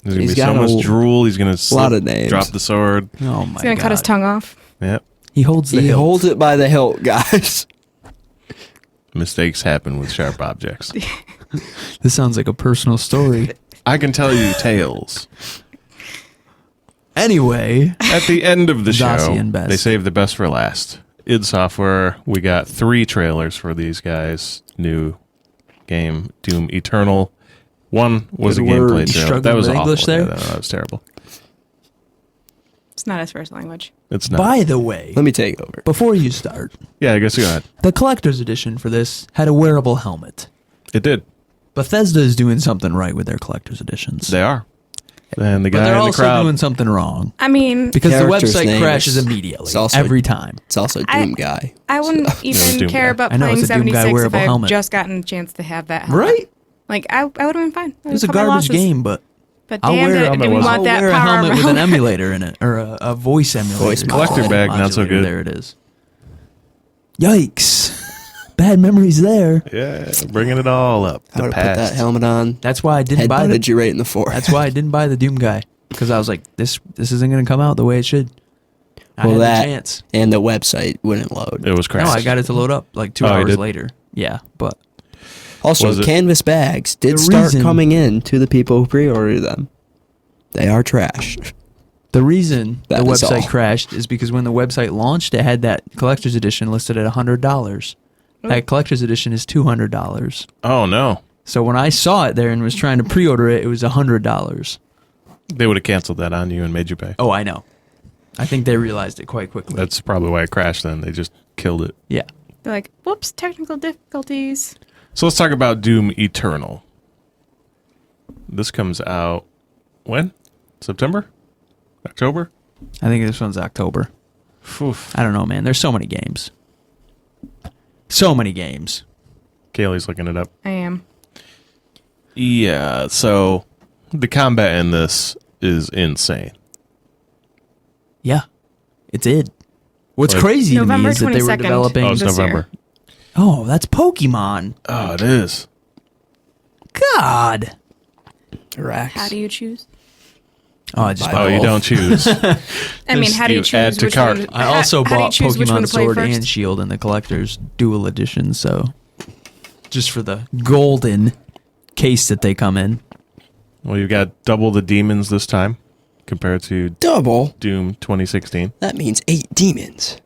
S2: There's going
S5: He's
S2: to be so
S5: got a
S2: much drool. He's going to
S5: lot of names.
S2: drop the sword.
S3: Oh my
S4: He's gonna
S3: god.
S4: cut his tongue off.
S2: Yep.
S3: He holds the
S5: He
S3: hilt.
S5: holds it by the hilt, guys.
S2: Mistakes happen with sharp objects.
S3: This sounds like a personal story.
S2: I can tell you tales.
S3: Anyway,
S2: At the end of the show,
S3: Zacian best.
S2: they saved the best for last. id Software, we got 3 trailers for these guys' new game, Doom Eternal. One was
S3: Good
S2: a gameplay
S3: word. You
S2: trailer.
S3: struggling
S2: That was
S3: with
S2: awful.
S3: English there?
S2: Yeah, that was terrible.
S4: It's not his first language.
S2: It's not.
S3: by the way,
S5: Let me take over.
S3: before you start,
S2: Yeah, I guess go ahead.
S3: the collector's edition for this had a wearable helmet.
S2: It did.
S3: Bethesda is doing something right with their collector's editions.
S2: They are. And the
S3: but
S2: guy
S3: they're
S2: in the
S3: also
S2: crowd.
S3: doing something wrong.
S4: I mean,
S3: Because the
S5: Character's
S3: website
S5: name
S3: crashes
S5: is-
S3: immediately.
S5: it's also-
S3: Every time.
S5: It's also
S4: I-
S5: Doom Guy.
S4: I wouldn't
S2: Doom
S4: even care
S2: guy.
S4: about
S3: I know,
S4: playing
S3: it's a Doom Guy
S4: 76 if
S3: wearable
S4: I had
S3: helmet.
S4: just gotten a chance to have that helmet.
S3: Right?
S4: Like, I would have been fine.
S3: It was a garbage game, but
S4: But
S3: I'll
S4: damn,
S3: wear,
S4: do we
S2: I'll
S4: want that
S3: wear a
S4: power
S3: helmet with an
S4: mount?
S3: emulator in it, or a voice emulator.
S5: Voice
S2: Collector bag, not so
S3: modulator.
S2: good.
S3: There it is. Yikes. Bad memories there.
S2: Yeah, bringing it all up.
S5: I
S2: The
S5: would have put that
S2: past.
S5: helmet on.
S3: That's why I didn't buy
S5: Headbutted
S3: the.
S5: you right in the forehead.
S3: That's why I didn't buy the Doom Guy, because I was like, this isn't going to come out the way it should. I
S5: Well,
S3: had
S5: that
S3: the chance.
S5: and the website wouldn't load.
S2: It was
S3: No,
S2: crashed.
S3: I got it to load up like 2
S2: Oh, you
S3: hours
S2: did?
S3: later. Yeah, but
S5: Also,
S2: Was it-
S5: canvas bags did
S3: The
S5: start
S3: reason-
S5: coming in to the people who pre-ordered them. They are trash.
S3: the reason
S5: That
S3: the
S5: is
S3: website
S5: all.
S3: crashed is because when the website launched, it had that collector's edition listed at $100. That collector's edition is $200.
S2: Oh, no.
S3: So when I saw it there and was trying to pre-order it, it was $100.
S2: They would have canceled that on you and made you pay.
S3: Oh, I know. I think they realized it quite quickly.
S2: That's probably why it crashed then. They just killed it.
S3: Yeah.
S4: They're like, whoops, technical difficulties.
S2: So let's talk about Doom Eternal. This comes out when? September? October?
S3: I think this one's October.
S2: Oof.
S3: I don't know, man. There's so many games. So many games.
S2: Kaylee's looking it up.
S4: I am.
S2: Yeah, so the combat in this is insane.
S3: Yeah. It did. What's
S2: Like-
S3: crazy to me
S4: November
S3: is that they were
S4: 22nd.
S3: developing...
S2: Oh, it's
S4: This
S2: November.
S3: Oh, that's Pokemon.
S2: Oh, it is.
S3: God.
S5: Rex.
S4: How do you choose?
S3: Oh, I just
S2: Oh,
S3: bought
S2: you
S3: both.
S2: don't choose.
S4: I mean, how do you
S2: you
S4: choose
S2: add to
S4: which
S2: cart.
S4: one?
S3: I also
S4: how do you
S3: bought
S4: choose which one
S3: Pokemon
S4: to play
S3: Sword
S4: first?
S3: and Shield in the collector's dual edition, so just for the golden case that they come in.
S2: Well, you got double the demons this time compared to
S5: Double?
S2: Doom 2016.
S5: That means 8 demons.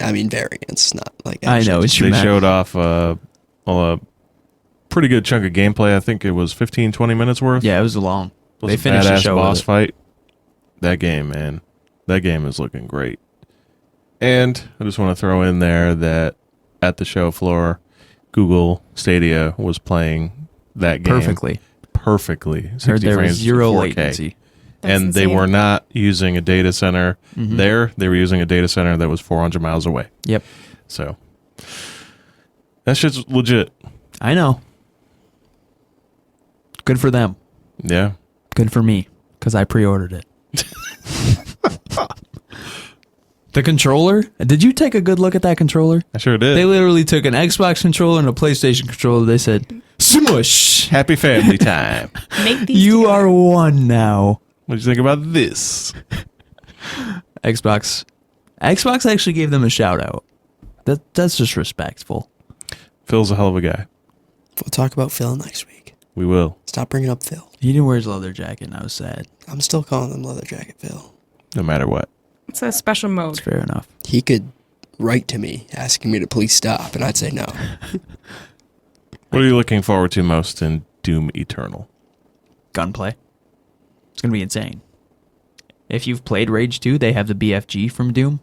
S5: I mean variants, not like
S3: I know,
S5: actually-
S3: it's true.
S2: They showed off a pretty good chunk of gameplay. I think it was 15, 20 minutes worth.
S3: Yeah, it was long.
S2: It was
S3: They
S2: a
S3: finished the
S2: badass
S3: show
S2: boss
S3: with it.
S2: fight. That game, man. That game is looking great. And I just want to throw in there that at the show floor, Google Stadia was playing that game
S3: Perfectly.
S2: Perfectly. 60
S3: Heard there was
S2: frames to
S3: zero
S2: 4K.
S3: latency.
S4: That's
S2: And they
S4: insane.
S2: were not using a data center
S3: Mm-hmm.
S2: there. They were using a data center that was 400 miles away.
S3: Yep.
S2: So that shit's legit.
S3: I know. Good for them.
S2: Yeah.
S3: Good for me, because I pre-ordered it. The controller? Did you take a good look at that controller?
S2: I sure did.
S3: They literally took an Xbox controller and a PlayStation controller. They said, "Smush!
S2: Happy family time.
S4: Make these
S3: You
S4: together.
S3: are one now."
S2: What do you think about this?
S3: Xbox actually gave them a shout out. That's just respectful.
S2: Phil's a hell of a guy.
S5: We'll talk about Phil next week.
S2: We will.
S5: Stop bringing up Phil.
S3: He didn't wear his leather jacket, and I was sad.
S5: I'm still calling him Leather Jacket Phil.
S2: No matter what.
S4: It's a special mode.
S3: It's fair enough.
S5: He could write to me asking me to please stop, and I'd say no.
S2: What are you looking forward to most in Doom Eternal?
S3: Gunplay. It's gonna be insane. If you've played Rage 2, they have the BFG from Doom.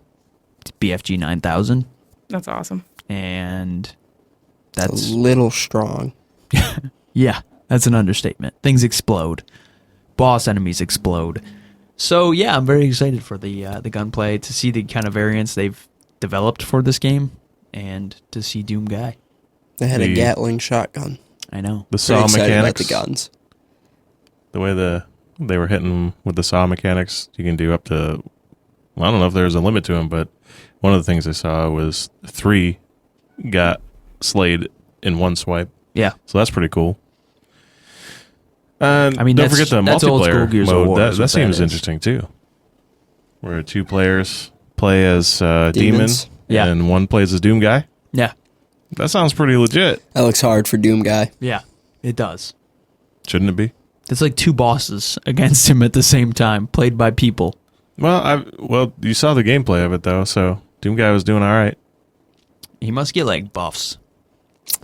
S3: It's BFG 9000,
S4: That's awesome.
S3: and
S5: It's
S3: that's
S5: a little strong.
S3: yeah, that's an understatement. Things explode. Boss enemies explode. So yeah, I'm very excited for the gunplay, to see the kind of variants they've developed for this game, and to see Doom Guy.
S5: They had
S2: The-
S5: a Gatling shotgun.
S3: I know.
S2: The
S5: Pretty
S2: saw
S5: excited
S2: mechanics.
S5: about the guns.
S2: The way they were hitting with the saw mechanics, you can do up to. Well, I don't know if there's a limit to them, but one of the things I saw was 3 got slayed in one swipe.
S3: Yeah.
S2: So that's pretty cool. And
S3: I mean,
S2: don't forget the
S3: that's old school
S2: multiplayer
S3: Gears of
S2: mode.
S3: War is
S2: That
S3: what
S2: seems
S3: is.
S2: interesting too. Where 2 players play as demon,
S5: Demons.
S3: Yeah.
S2: and 1 plays as Doom guy.
S3: Yeah.
S2: That sounds pretty legit,
S5: That looks hard for Doom Guy.
S3: Yeah. It does.
S2: shouldn't it be?
S3: It's like 2 bosses against him at the same time, played by people.
S2: Well, you saw the gameplay of it though, so Doom guy was doing all right.
S3: He must get like buffs.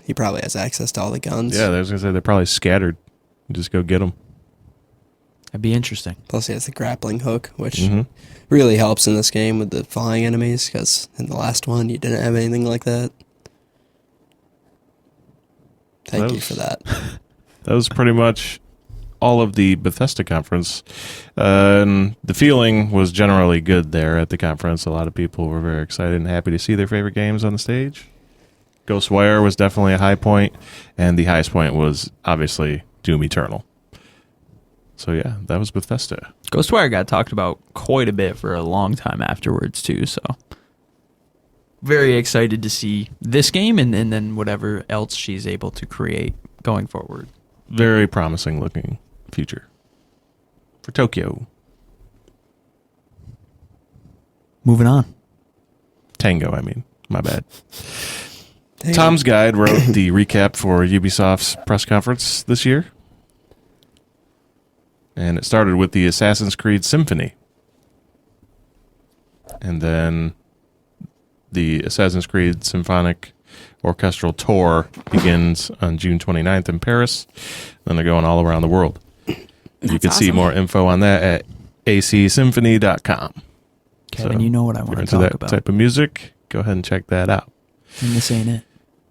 S5: He probably has access to all the guns.
S2: Yeah, I was gonna say they're probably scattered. Just go get them.
S3: That'd be interesting.
S5: Plus, he has the grappling hook, which
S2: Mhm.
S5: really helps in this game with the flying enemies, because in the last one, you didn't have anything like that. Thank you for that.
S2: That was pretty much all of the Bethesda conference. And the feeling was generally good there at the conference. A lot of people were very excited and happy to see their favorite games on the stage. Ghostwire was definitely a high point, and the highest point was obviously Doom Eternal. So yeah, that was Bethesda.
S3: Ghostwire got talked about quite a bit for a long time afterwards, too, so. Very excited to see this game and then whatever else she's able to create going forward.
S2: Very promising looking future for Tokyo.
S3: Moving on.
S2: Tango, I mean. My bad.
S5: Dang.
S2: Tom's Guide wrote the recap for Ubisoft's press conference this year. And it started with the Assassin's Creed Symphony. And then the Assassin's Creed Symphonic Orchestral Tour begins on June 29th in Paris. Then they're going all around the world. You can see
S4: awesome.
S2: more info on that at acsymphony.com.
S3: Kevin, you know what I
S2: if
S3: want
S2: you're
S3: to
S2: into
S3: talk
S2: that
S3: about.
S2: type of music, go ahead and check that out.
S3: And this ain't it.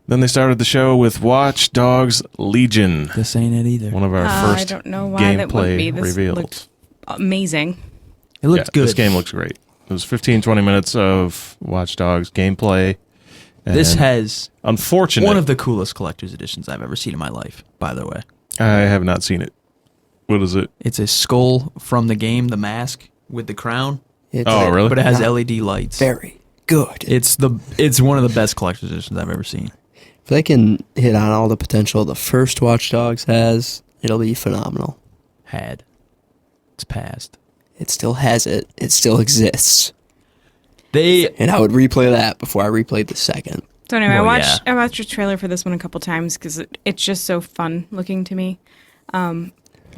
S2: Then they started the show with Watch Dogs Legion,
S3: This ain't it either.
S2: one of our
S4: I
S2: first
S4: don't know why that wouldn't be.
S2: gameplay
S4: This
S2: revealed.
S4: looked amazing.
S3: It looks good.
S2: This game looks great. It was 15-20 minutes of Watch Dogs gameplay.
S3: This
S2: and
S3: has
S2: unfortunate.
S3: one of the coolest collector's editions I've ever seen in my life, by the way.
S2: I have not seen it. What is it?
S3: It's a skull from the game, the mask, with the crown.
S5: It's
S2: Oh, really?
S3: But it has
S5: Not
S3: LED lights.
S5: very good.
S3: It's one of the best collector's editions I've ever seen.
S5: If they can hit on all the potential the first Watch Dogs has, it'll be phenomenal.
S3: It's past.
S5: It still has it. It still exists.
S3: They
S5: And I would replay that before I replayed the second.
S4: So anyway,
S3: Well,
S4: I watched a trailer for this one a couple times because it's just so fun looking to me.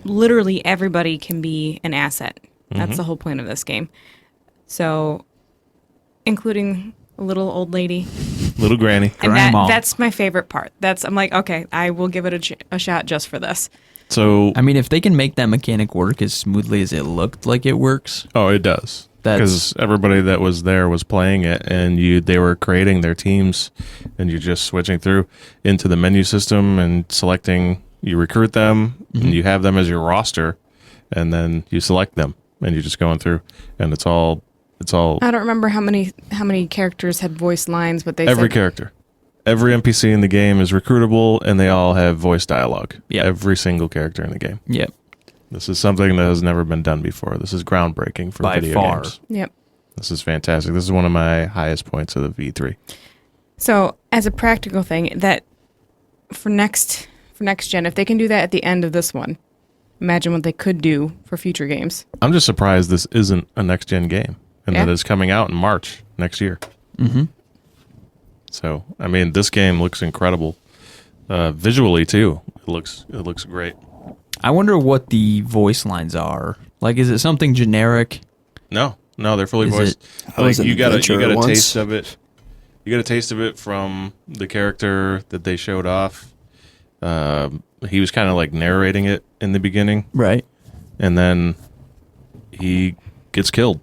S4: Literally everybody can be an asset. That's the whole point of this game. So, including a little old lady.
S2: Little Granny.
S4: And
S3: Grandma.
S4: that's my favorite part. I'm like, okay, I will give it a shot just for this.
S2: So,
S3: I mean, if they can make that mechanic work as smoothly as it looked like it works,
S2: it does.
S3: That's-
S2: Because everybody that was there was playing it, and they were creating their teams, and you're just switching through into the menu system and selecting. You recruit them, and you have them as your roster, and then you select them, and you're just going through, and it's all
S4: I don't remember how many characters had voice lines, but they
S2: every
S4: said
S2: character. Every NPC in the game is recruitable, and they all have voice dialogue.
S3: Yep.
S2: Every single character in the game.
S3: yep.
S2: This is something that has never been done before. This is groundbreaking for
S3: By
S2: video
S3: far.
S2: games.
S4: Yep.
S2: This is fantastic. This is one of my highest points of the V3.
S4: So, as a practical thing, that for next gen, if they can do that at the end of this one, imagine what they could do for future games.
S2: I'm just surprised this isn't a next gen game and
S4: Yeah.
S2: that it's coming out in March next year.
S3: Mm-hmm.
S2: So, I mean, this game looks incredible. Visually too. It looks great.
S3: I wonder what the voice lines are. Like, is it something generic?
S2: No, they're fully
S3: Is
S2: voiced.
S5: I was an
S2: you got a
S5: adventurer once.
S2: taste of it. You got a taste of it from the character that they showed off. He was kind of like narrating it in the beginning,
S3: Right.
S2: and then he gets killed,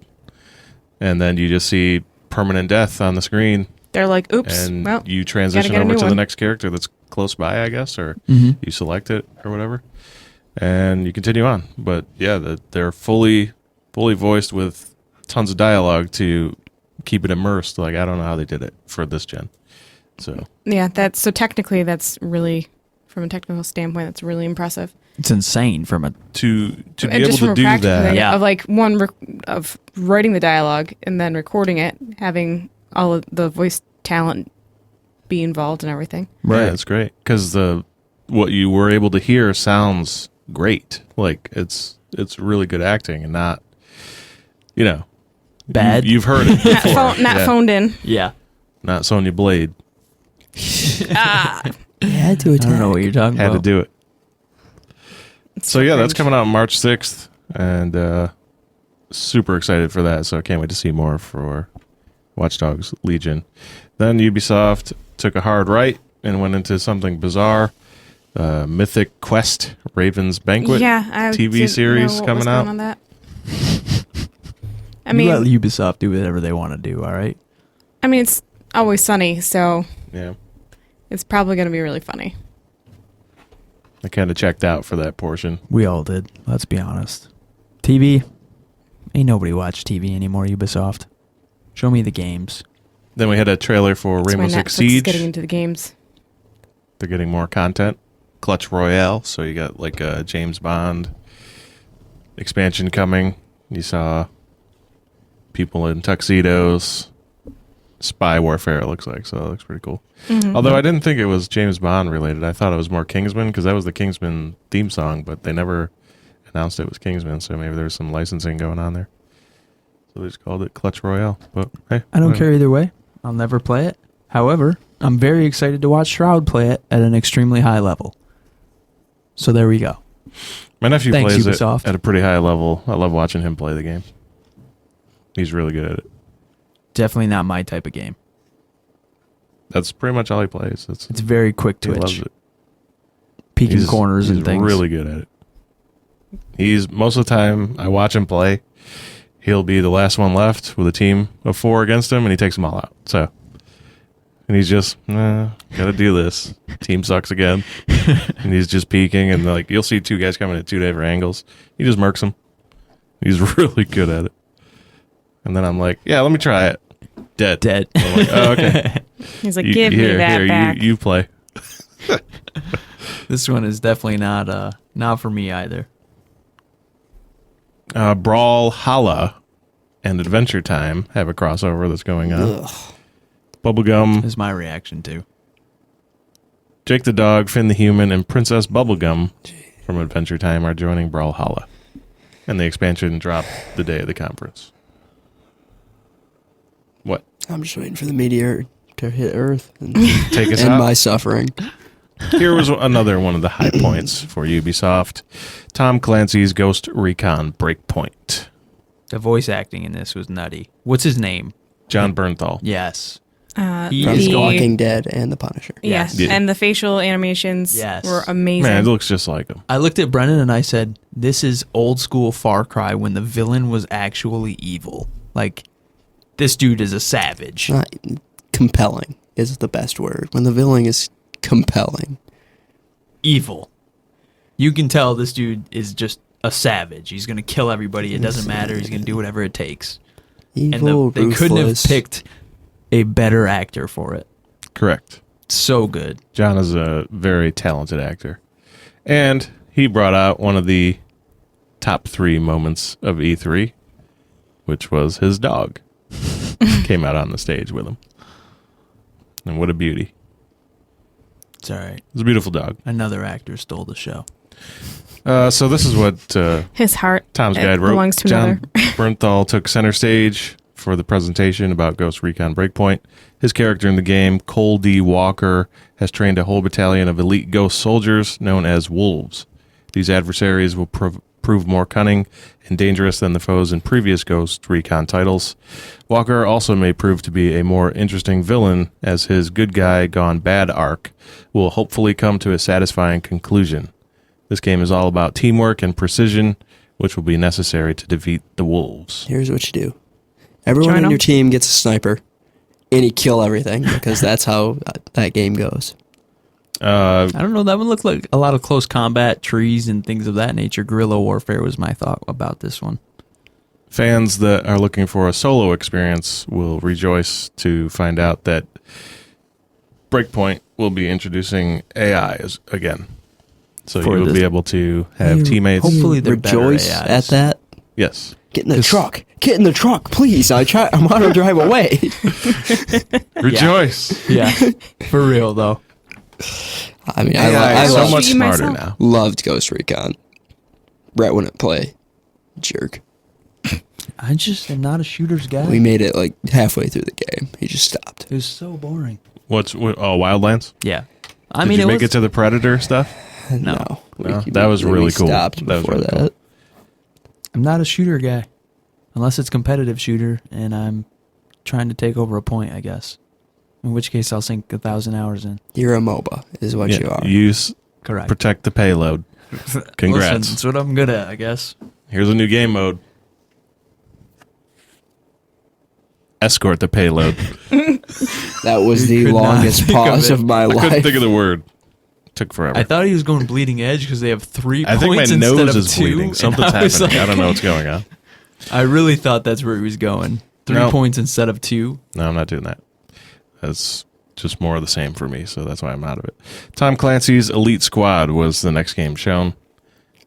S2: and then you just see permanent death on the screen,
S4: They're like, oops,
S2: and
S4: well,
S2: you transition
S4: get a
S2: over
S4: new
S2: to the
S4: one.
S2: next character that's close by, I guess, or
S3: Mhm.
S2: you select it or whatever, and you continue on. But yeah, they're fully voiced with tons of dialogue to keep it immersed. Like, I don't know how they did it for this gen. So
S4: yeah, so technically that's really from a technical standpoint, that's really impressive.
S3: It's insane from a
S2: To be
S4: And
S2: able
S4: just from
S2: to
S4: a
S2: do
S4: practical
S2: that.
S4: thing
S3: Yeah.
S4: of like of writing the dialogue and then recording it, having all of the voice talent be involved and everything.
S2: Right, it's great because what you were able to hear sounds great. Like it's really good acting and not,
S3: bad.
S2: You've heard it before.
S4: Not phoned in.
S3: Yeah.
S2: Not Sonya Blade.
S5: Yeah, to
S3: I don't
S5: attack.
S3: know what you're talking
S2: Had
S3: about.
S2: to do it.
S4: It's
S2: So yeah, that's
S4: cringe.
S2: coming out March 6th, and super excited for that. So I can't wait to see more for Watch Dogs Legion. Then Ubisoft took a hard right and went into something bizarre. Mythic Quest: Raven's Banquet.
S4: Yeah, I
S2: TV
S4: didn't
S2: series
S4: know what
S2: coming
S4: was
S2: out.
S4: going on that. I
S3: You let
S4: mean,
S3: Ubisoft do whatever they want to do, all right?
S4: it's always sunny, so
S2: Yeah,
S4: it's probably going to be really funny.
S2: I kind of checked out for that portion.
S3: We all did. Let's be honest. TV, ain't nobody watch TV anymore. Ubisoft, show me the games.
S2: Then we had a trailer for
S4: That's why
S2: Rainbow Six
S4: Netflix is
S2: Siege.
S4: getting into the games.
S2: They're getting more content. Clutch Royale, so you got like a James Bond expansion coming. You saw people in tuxedos. Spy warfare, it looks like, so it looks pretty cool.
S4: Mm-hmm.
S2: Although I didn't think it was James Bond related. I thought it was more Kingsman because that was the Kingsman theme song, but they never announced it was Kingsman, so maybe there was some licensing going on there. So they just called it Clutch Royale. But hey,
S3: I don't
S2: whatever.
S3: care either way. I'll never play it. However, I'm very excited to watch Shroud play it at an extremely high level. So there we go.
S2: My nephew
S3: Thanks,
S2: plays
S3: Ubisoft.
S2: it at a pretty high level. I love watching him play the game. He's really good at it.
S3: Definitely not my type of game.
S2: That's pretty much all he plays.
S3: It's very quick
S2: He loves
S3: twitch,
S2: it.
S3: peeking corners and
S2: he's
S3: things.
S2: really good at it. He's most of the time I watch him play, he'll be the last one left with a team of 4 against him, and he takes them all out. So, and he's just gotta do this. Team sucks again, and he's just peeking, and like you'll see 2 guys coming at 2 different angles. He just murks them. He's really good at it. And then I'm like, yeah, let me try it. Dead. I'm like, oh, okay.
S4: He's like, give me that back.
S2: You play.
S3: This one is definitely not for me either.
S2: Brawlhalla and Adventure Time have a crossover that's going on.
S5: Ugh.
S2: Bubblegum,
S3: Is my reaction too.
S2: Jake the Dog, Finn the Human, and Princess Bubblegum from Adventure Time are joining Brawlhalla. And the expansion dropped the day of the conference. What?
S5: I'm just waiting for the meteor to hit Earth and
S2: Take us
S5: end
S2: out?
S5: my suffering.
S2: Here was another one of the high points for Ubisoft. Tom Clancy's Ghost Recon Breakpoint.
S3: The voice acting in this was nutty. What's his name?
S2: John Bernthal.
S3: Yes.
S4: He
S5: From
S4: the,
S5: The Walking Dead and The Punisher.
S4: Yes,
S2: Yeah.
S4: and the facial animations
S3: Yes.
S4: were amazing.
S2: Man, it looks just like him.
S3: I looked at Brennan and I said, this is old school Far Cry when the villain was actually evil. Like, this dude is a savage.
S5: Not compelling is the best word. When the villain is compelling.
S3: Evil. You can tell this dude is just a savage. He's going to kill everybody. It doesn't matter. He's going to do whatever it takes.
S5: Evil,
S3: And they couldn't have
S5: ruthless.
S3: picked a better actor for it.
S2: Correct.
S3: So good.
S2: John is a very talented actor. And he brought out one of the top 3 moments of E3, which was his dog. Came out on the stage with him. And what a beauty.
S3: It's all right.
S2: It's a beautiful dog.
S3: Another actor stole the show.
S2: So this is what
S4: His heart
S2: Tom's
S4: it
S2: Guide wrote.
S4: belongs to
S2: John
S4: another.
S2: Bernthal took center stage for the presentation about Ghost Recon Breakpoint. His character in the game, Cole D. Walker, has trained a whole battalion of elite ghost soldiers known as Wolves. These adversaries will prove more cunning and dangerous than the foes in previous Ghost Recon titles. Walker also may prove to be a more interesting villain, as his good guy gone bad arc will hopefully come to a satisfying conclusion. This game is all about teamwork and precision, which will be necessary to defeat the Wolves.
S5: Here's what you do. Everyone
S4: Join
S5: on your
S4: 'em.
S5: team gets a sniper, and you kill everything, because that's how that game goes.
S3: I don't know. That one looked like a lot of close combat, trees, and things of that nature. Guerrilla warfare was my thought about this one.
S2: Fans that are looking for a solo experience will rejoice to find out that Breakpoint will be introducing AI again. So
S3: For
S2: you will
S3: this-
S2: be able to have teammates.
S3: Hopefully they're better
S5: rejoice
S3: AIs.
S5: at that.
S2: Yes.
S5: Get in the truck. Get in the truck, please. I want to drive away.
S2: Rejoice.
S3: Yeah, for real though.
S5: I mean,
S2: AI
S5: I
S2: is so
S5: loved,
S2: much
S4: Shoot
S2: smarter
S4: myself.
S2: now.
S5: loved Ghost Recon. Brett wouldn't play. Jerk.
S3: I just am not a shooters guy.
S5: We made it like halfway through the game. He just stopped.
S3: It was so boring.
S2: Wildlands?
S3: Yeah, I
S2: Did
S3: mean,
S2: you make
S3: was,
S2: it to the Predator stuff?
S5: No.
S2: That was really cool.
S5: Stopped
S2: That was
S5: before
S2: really
S5: that.
S2: cool.
S3: I'm not a shooter guy, unless it's competitive shooter, and I'm trying to take over a point. I guess. In which case, I'll sink 1,000 hours in.
S5: You're a MOBA, is what you are.
S2: Use
S3: Correct.
S2: protect the payload. Congrats.
S3: Listen, that's what I'm good at, I guess.
S2: Here's a new game mode. Escort the payload.
S5: That was
S3: You
S5: the
S3: could not
S5: longest
S3: think of
S5: pause
S3: it.
S5: of my
S2: I couldn't
S5: life.
S2: think of the word. Took forever.
S3: I thought he was going bleeding edge because they have 3
S2: I
S3: points
S2: think my
S3: instead
S2: nose
S3: of
S2: is
S3: 2.
S2: bleeding.
S3: and
S2: Something's
S3: I was
S2: happening. I
S3: like-
S2: don't know what's going on.
S3: I really thought that's where he was going. 3
S2: No.
S3: points instead of 2.
S2: No, I'm not doing that. That's just more of the same for me, so that's why I'm out of it. Tom Clancy's Elite Squad was the next game shown.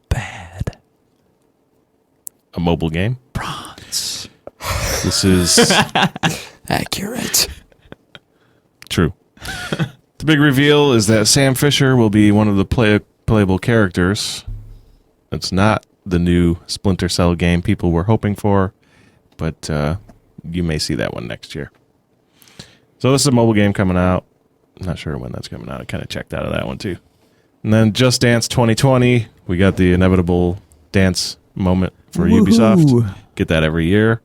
S3: Bad.
S2: A mobile game.
S3: Bronze.
S2: This is
S5: Accurate.
S2: true. The big reveal is that Sam Fisher will be one of the playable characters. It's not the new Splinter Cell game people were hoping for, but you may see that one next year. So this is a mobile game coming out. I'm not sure when that's coming out. I kind of checked out of that one too. And then Just Dance 2020. We got the inevitable dance moment for Ubisoft.
S3: Woohoo.
S2: Get that every year.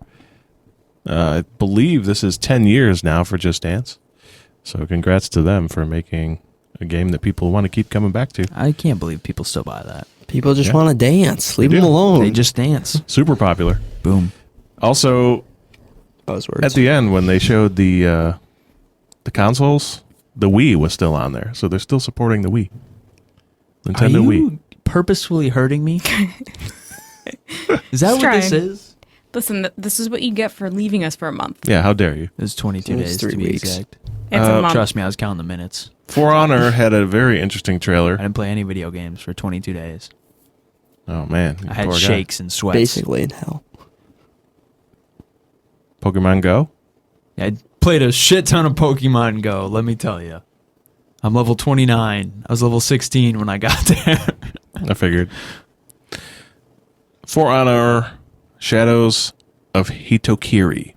S2: I believe this is 10 years now for Just Dance. So congrats to them for making a game that people want to keep coming back to.
S3: I can't believe people still buy that.
S5: People just
S2: Yeah.
S5: want to dance. Leave
S2: They
S5: them
S2: do.
S5: alone.
S3: They just dance.
S2: Super popular.
S3: Boom.
S2: Also,
S5: Buzzwords.
S2: at the end when they showed the consoles, the Wii was still on there. So they're still supporting the Wii.
S3: Are
S2: Nintendo
S3: you
S2: Wii.
S3: purposefully hurting me? Is that what this
S4: Trying.
S3: is?
S4: Listen, this is what you get for leaving us for a month.
S2: Yeah, how dare you?
S3: It was 22
S5: It was
S3: days
S5: 3
S3: to be
S5: weeks.
S3: exact.
S4: It's a month.
S3: Trust me, I was counting the minutes.
S2: For Honor had a very interesting
S3: I
S2: trailer.
S3: didn't play any video games for 22 days.
S2: Oh man, you
S3: I had
S2: poor guy.
S3: shakes and sweats.
S5: Basically in hell.
S2: Pokemon Go.
S3: I played a shit ton of Pokemon Go, let me tell you. I'm level 29. I was level 16 when I got there.
S2: I figured. For Honor, Shadows of Hitokiri.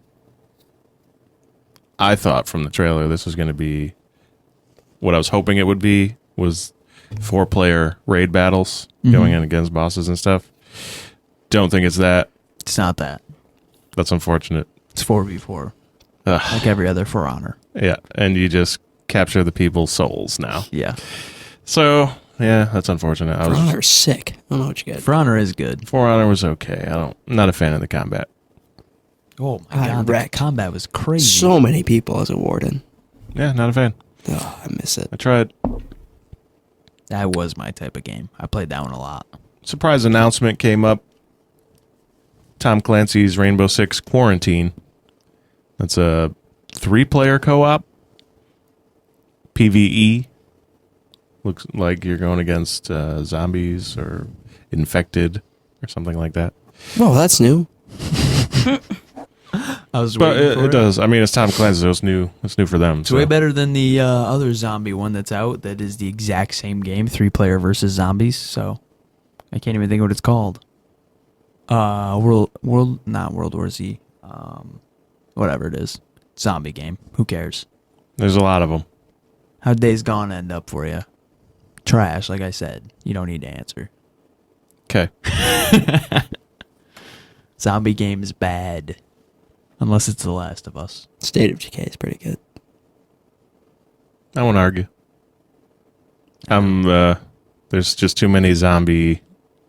S2: I thought from the trailer this was going to be what I was hoping it would be, was 4-player raid battles going in against bosses and stuff. Don't think it's that.
S3: It's not that.
S2: That's unfortunate.
S3: It's 4v4,
S2: Ugh.
S3: like every other For Honor.
S2: Yeah, and you just capture the people's souls now.
S3: Yeah.
S2: So, yeah, that's unfortunate. I was
S5: Honor's sick. I don't know what you get.
S3: For Honor is good.
S2: For Honor was okay. I'm not a fan of the combat.
S3: Oh my
S5: I
S3: god, the
S5: wrecked
S3: combat was crazy.
S5: So many people as a warden.
S2: Yeah, not a fan.
S5: Oh, I miss it.
S2: I tried.
S3: That was my type of game. I played that one a lot.
S2: Surprise announcement came up. Tom Clancy's Rainbow Six Quarantine. That's a 3-player co-op. PvE. Looks like you're going against zombies or infected or something like that.
S5: Whoa, that's new.
S3: I was
S2: But
S3: waiting for
S2: it does. I mean, it's Tom Clancy, so it's new. It's new for them.
S3: It's way better than the other zombie one that's out that is the exact same game, 3-player versus zombies. So I can't even think what it's called. Not World War Z. Whatever it is. Zombie game. Who cares?
S2: There's a lot of them.
S3: How'd Days Gone end up for you? Trash, like I said. You don't need to answer.
S2: Okay.
S3: Zombie game is bad. Unless it's The Last of Us.
S5: State of Decay is pretty good.
S2: I won't argue. There's just too many zombie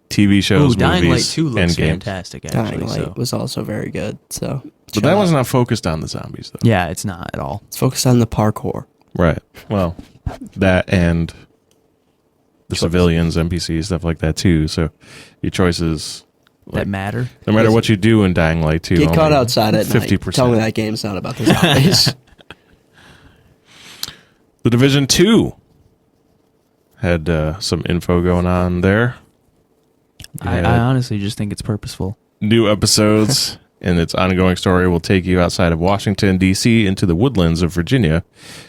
S2: TV shows,
S3: Ooh, Dying Light
S2: movies,
S3: 2 looks
S2: and games.
S3: fantastic, actually.
S5: Dying Light
S3: So.
S5: was also very good. So,
S2: But that one's not focused on the zombies, though.
S3: Yeah, it's not at all.
S5: It's focused on the parkour.
S2: Right. Well, that and the civilians, NPCs, stuff like that, too. So your choices,
S3: That matter.
S2: no matter what you do in Dying Light 2,
S5: Get caught
S2: only
S5: outside at
S2: 50%.
S5: night. Tell me that game's not about the zombies.
S2: The Division 2 had some info going on there.
S3: I honestly just think it's purposeful.
S2: New episodes and its ongoing story will take you outside of Washington, D.C. into the woodlands of Virginia.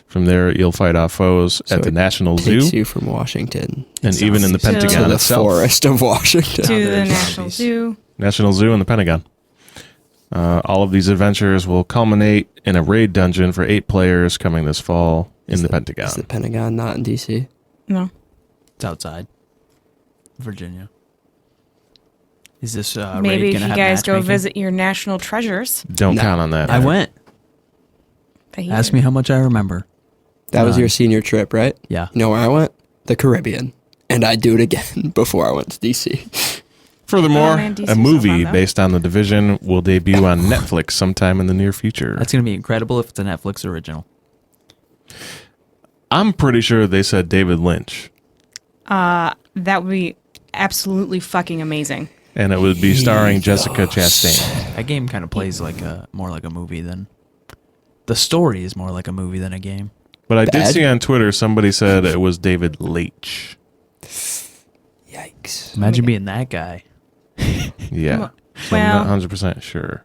S2: From there, you'll fight off foes at the National Zoo.
S5: Takes you from Washington.
S2: And even in the Pentagon
S5: to the
S2: itself.
S5: forest of Washington.
S4: To the
S3: there's
S4: National
S3: zombies.
S4: Zoo.
S2: National Zoo and the Pentagon. All of these adventures will culminate in a raid dungeon for 8 players coming this fall in the Pentagon.
S5: Is the Pentagon not in D.C.?
S4: No.
S3: It's outside Virginia. Is this raid
S4: Maybe if
S3: gonna
S4: you
S3: have
S4: guys go
S3: matchmaking?
S4: visit your national treasures.
S2: Don't
S5: No.
S2: count on that.
S3: I went.
S4: that
S3: Ask me how much I remember.
S5: That was
S3: None.
S5: your senior trip, right?
S3: Yeah.
S5: You know where I went? The Caribbean. And I'd do it again before I went to D.C.
S2: Furthermore,
S4: Oh, man, DC
S2: a
S4: was
S2: movie
S4: so fun, though.
S2: based on The Division will debut on Netflix sometime in the near future.
S3: That's going to be incredible if it's a Netflix original.
S2: I'm pretty sure they said David Lynch,
S4: That would be absolutely fucking amazing.
S2: and it would be starring Jessica Chastain.
S3: That game kind of plays like more like a movie than... The story is more like a movie than a game.
S2: But I did
S5: Bad?
S2: see on Twitter somebody said it was David Leitch.
S5: Yikes.
S3: Imagine being that guy.
S2: Yeah. So
S4: Well-
S2: I'm not 100% sure.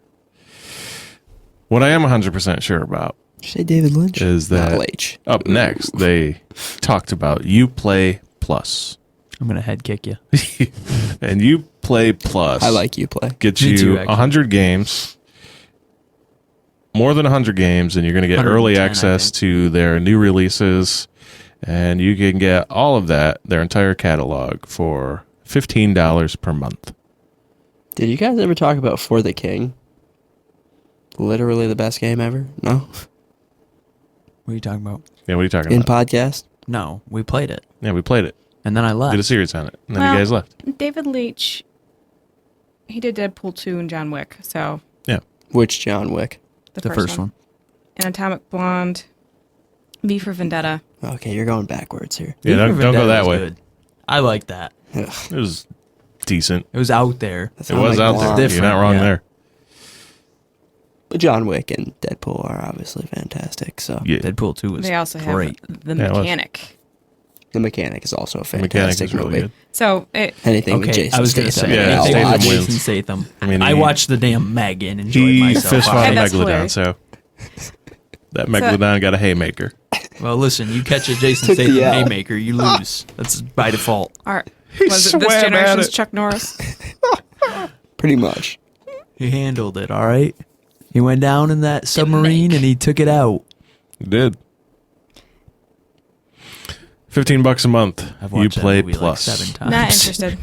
S2: What I am 100% sure about
S5: Did you say David Lynch?
S2: is that
S5: Not Leitch.
S2: up next they talked about Uplay Plus.
S3: I'm going to head kick you.
S2: And Uplay Plus
S5: I like you play.
S2: gets
S3: Me
S2: you
S3: too, actually.
S2: 100 games, more than 100 games, and you're going to get early
S3: 110, I
S2: access
S3: think.
S2: to their new releases, and you can get all of that, their entire catalog, for $15 per month.
S5: Did you guys ever talk about For the King? Literally the best game ever? No?
S3: What are you talking about?
S2: Yeah, what are you talking
S5: In
S2: about?
S5: podcast?
S3: No, we played it.
S2: Yeah, we played it.
S3: And then I left.
S2: Did a series on it, and then
S4: Well,
S2: you guys left.
S4: David Leitch, he did Deadpool 2 and John Wick, so
S2: Yeah.
S5: Which John Wick?
S4: the,
S3: the first one.
S4: And Atomic Blonde, V for Vendetta.
S5: Okay, you're going backwards here.
S2: Yeah,
S3: V for
S2: don't go
S3: Vendetta
S2: that
S3: was
S2: way.
S3: good. I like that.
S5: Ugh,
S2: It was decent.
S3: It was out there.
S5: that
S2: It
S5: sounds
S2: was
S5: like
S2: out
S5: Blonde.
S2: there. You're not wrong
S3: yeah.
S2: there.
S5: But John Wick and Deadpool are obviously fantastic. So
S2: Yeah.
S3: Deadpool 2 was
S4: They also have
S3: great.
S4: The
S2: Yeah, it was.
S4: Mechanic.
S5: The Mechanic is also a
S2: The Mechanic
S5: fantastic
S2: is really
S5: movie.
S2: good.
S4: So
S5: Anything with
S3: Okay,
S5: Jason
S3: I was going to
S5: Statham.
S3: say,
S2: Yeah,
S3: anything
S2: Statham
S3: with
S2: wins.
S3: Jason Statham.
S2: I mean,
S3: I
S2: he-
S3: watched the damn Meg and enjoyed
S2: He
S3: myself.
S2: fist fought a
S4: And that's
S2: Megalodon,
S4: hilarious.
S2: so that Megalodon got a haymaker.
S3: Well, listen, you catch a Jason
S5: Took the
S3: Statham
S5: L.
S3: haymaker, you lose. That's by default.
S4: Our,
S2: He
S4: was it this
S2: swam at
S4: generation's
S2: it.
S4: Chuck Norris?
S5: Pretty much.
S3: He handled it, all right? He went down in that submarine and he took it out.
S2: He did. $15 a month.
S3: I've
S2: You
S3: watched that
S2: play
S3: movie
S2: plus.
S3: like 7 times.
S4: Not interested.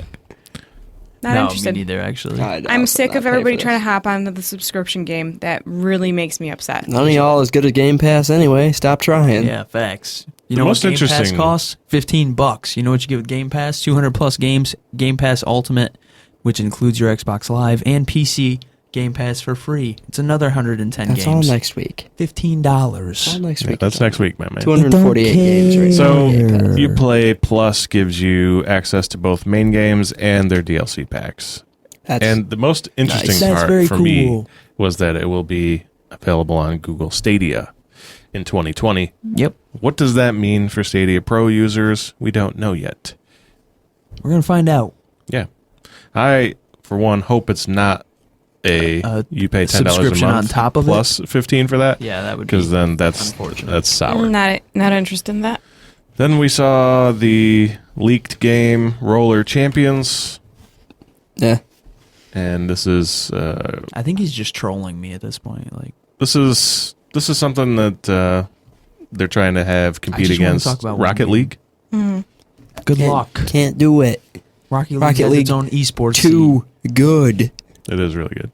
S4: Not
S3: no,
S4: interested.
S3: me neither, actually.
S4: I'm sick of everybody trying to hop onto the subscription game. That really makes me upset.
S5: None of y'all as good as Game Pass anyway. Stop trying.
S3: Yeah, facts. You
S2: The
S3: know what
S2: most
S3: Game Pass
S2: interesting-
S3: costs? $15. You know what you get with Game Pass? 200 plus games. Game Pass Ultimate, which includes your Xbox Live and PC Game Pass for free. It's another 110
S5: That's all
S3: games.
S5: next week.
S3: $15.
S5: All next
S2: Yeah,
S5: week.
S2: that's next week, my man.
S5: 248 games right
S2: So,
S5: now.
S2: you play plus gives you access to both main games and their DLC packs.
S5: That's,
S2: And the most interesting
S5: Nice.
S3: That's
S2: part
S3: very
S2: for me
S3: cool.
S2: was that it will be available on Google Stadia in 2020.
S3: Yep.
S2: What does that mean for Stadia Pro users? We don't know yet.
S3: We're going to find out.
S2: Yeah. I, for one, hope it's not you pay $10 a
S3: subscription
S2: month
S3: on top of it?
S2: plus 15 for that.
S3: Yeah, that would be
S2: Because then that's
S3: unfortunate.
S2: sour.
S4: Not interested in that.
S2: Then we saw the leaked game Roller Champions,
S5: yeah.
S2: and this is
S3: I think he's just trolling me at this point. Like,
S2: this is something that they're trying to have compete
S3: just wanna
S2: against
S3: talk about one
S2: Rocket
S3: game.
S2: League.
S3: good luck.
S5: Can't do it.
S3: Rocket League
S5: Rocket
S3: has
S5: League
S3: its own esports
S5: Too good.
S2: It is really good.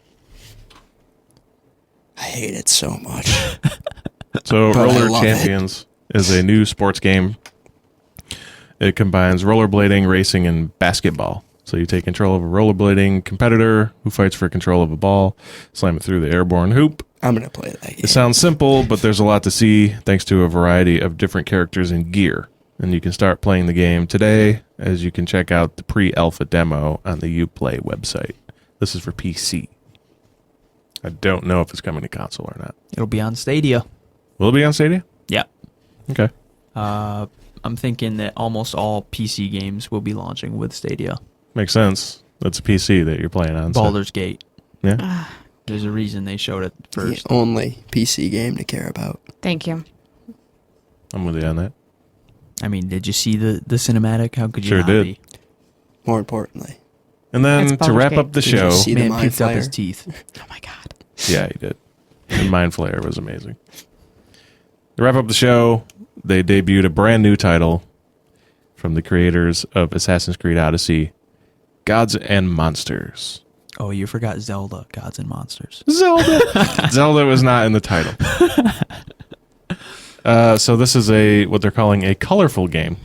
S5: I hate it so much.
S2: So
S5: But I
S2: Roller
S5: love
S2: Champions is a new sports game. It combines rollerblading, racing, and basketball. So you take control of a rollerblading competitor who fights for control of a ball, slam it through the airborne hoop.
S5: I'm going to play that game.
S2: It sounds simple, but there's a lot to see thanks to a variety of different characters and gear. And you can start playing the game today, as you can check out the pre-alpha demo on the Uplay website. This is for PC. I don't know if it's coming to console or not.
S3: It'll be on Stadia.
S2: Will it be on Stadia?
S3: Yeah.
S2: Okay.
S3: I'm thinking that almost all PC games will be launching with Stadia.
S2: Makes sense. That's a PC that you're playing on.
S3: Baldur's Gate.
S2: Yeah.
S3: There's a reason they showed it first.
S5: The only PC game to care about.
S4: Thank you.
S2: I'm with you on that.
S3: I mean, did you see the cinematic? How could you
S2: Sure
S3: not
S2: did.
S3: be?
S5: More importantly,
S2: And then
S4: That's
S2: to
S4: Baldur's
S2: wrap
S4: Gate.
S2: up the
S5: Did you
S2: show,
S5: see the
S3: Man
S5: Mind
S3: puked up his
S5: Flayer?
S3: teeth. Oh my god.
S2: yeah, he did. And Mind Flayer was amazing. To wrap up the show, they debuted a brand new title from the creators of Assassin's Creed Odyssey, Gods and Monsters.
S3: Oh, you forgot Zelda, Gods and Monsters.
S2: Zelda. Zelda was not in the title. So this is what they're calling a colorful game.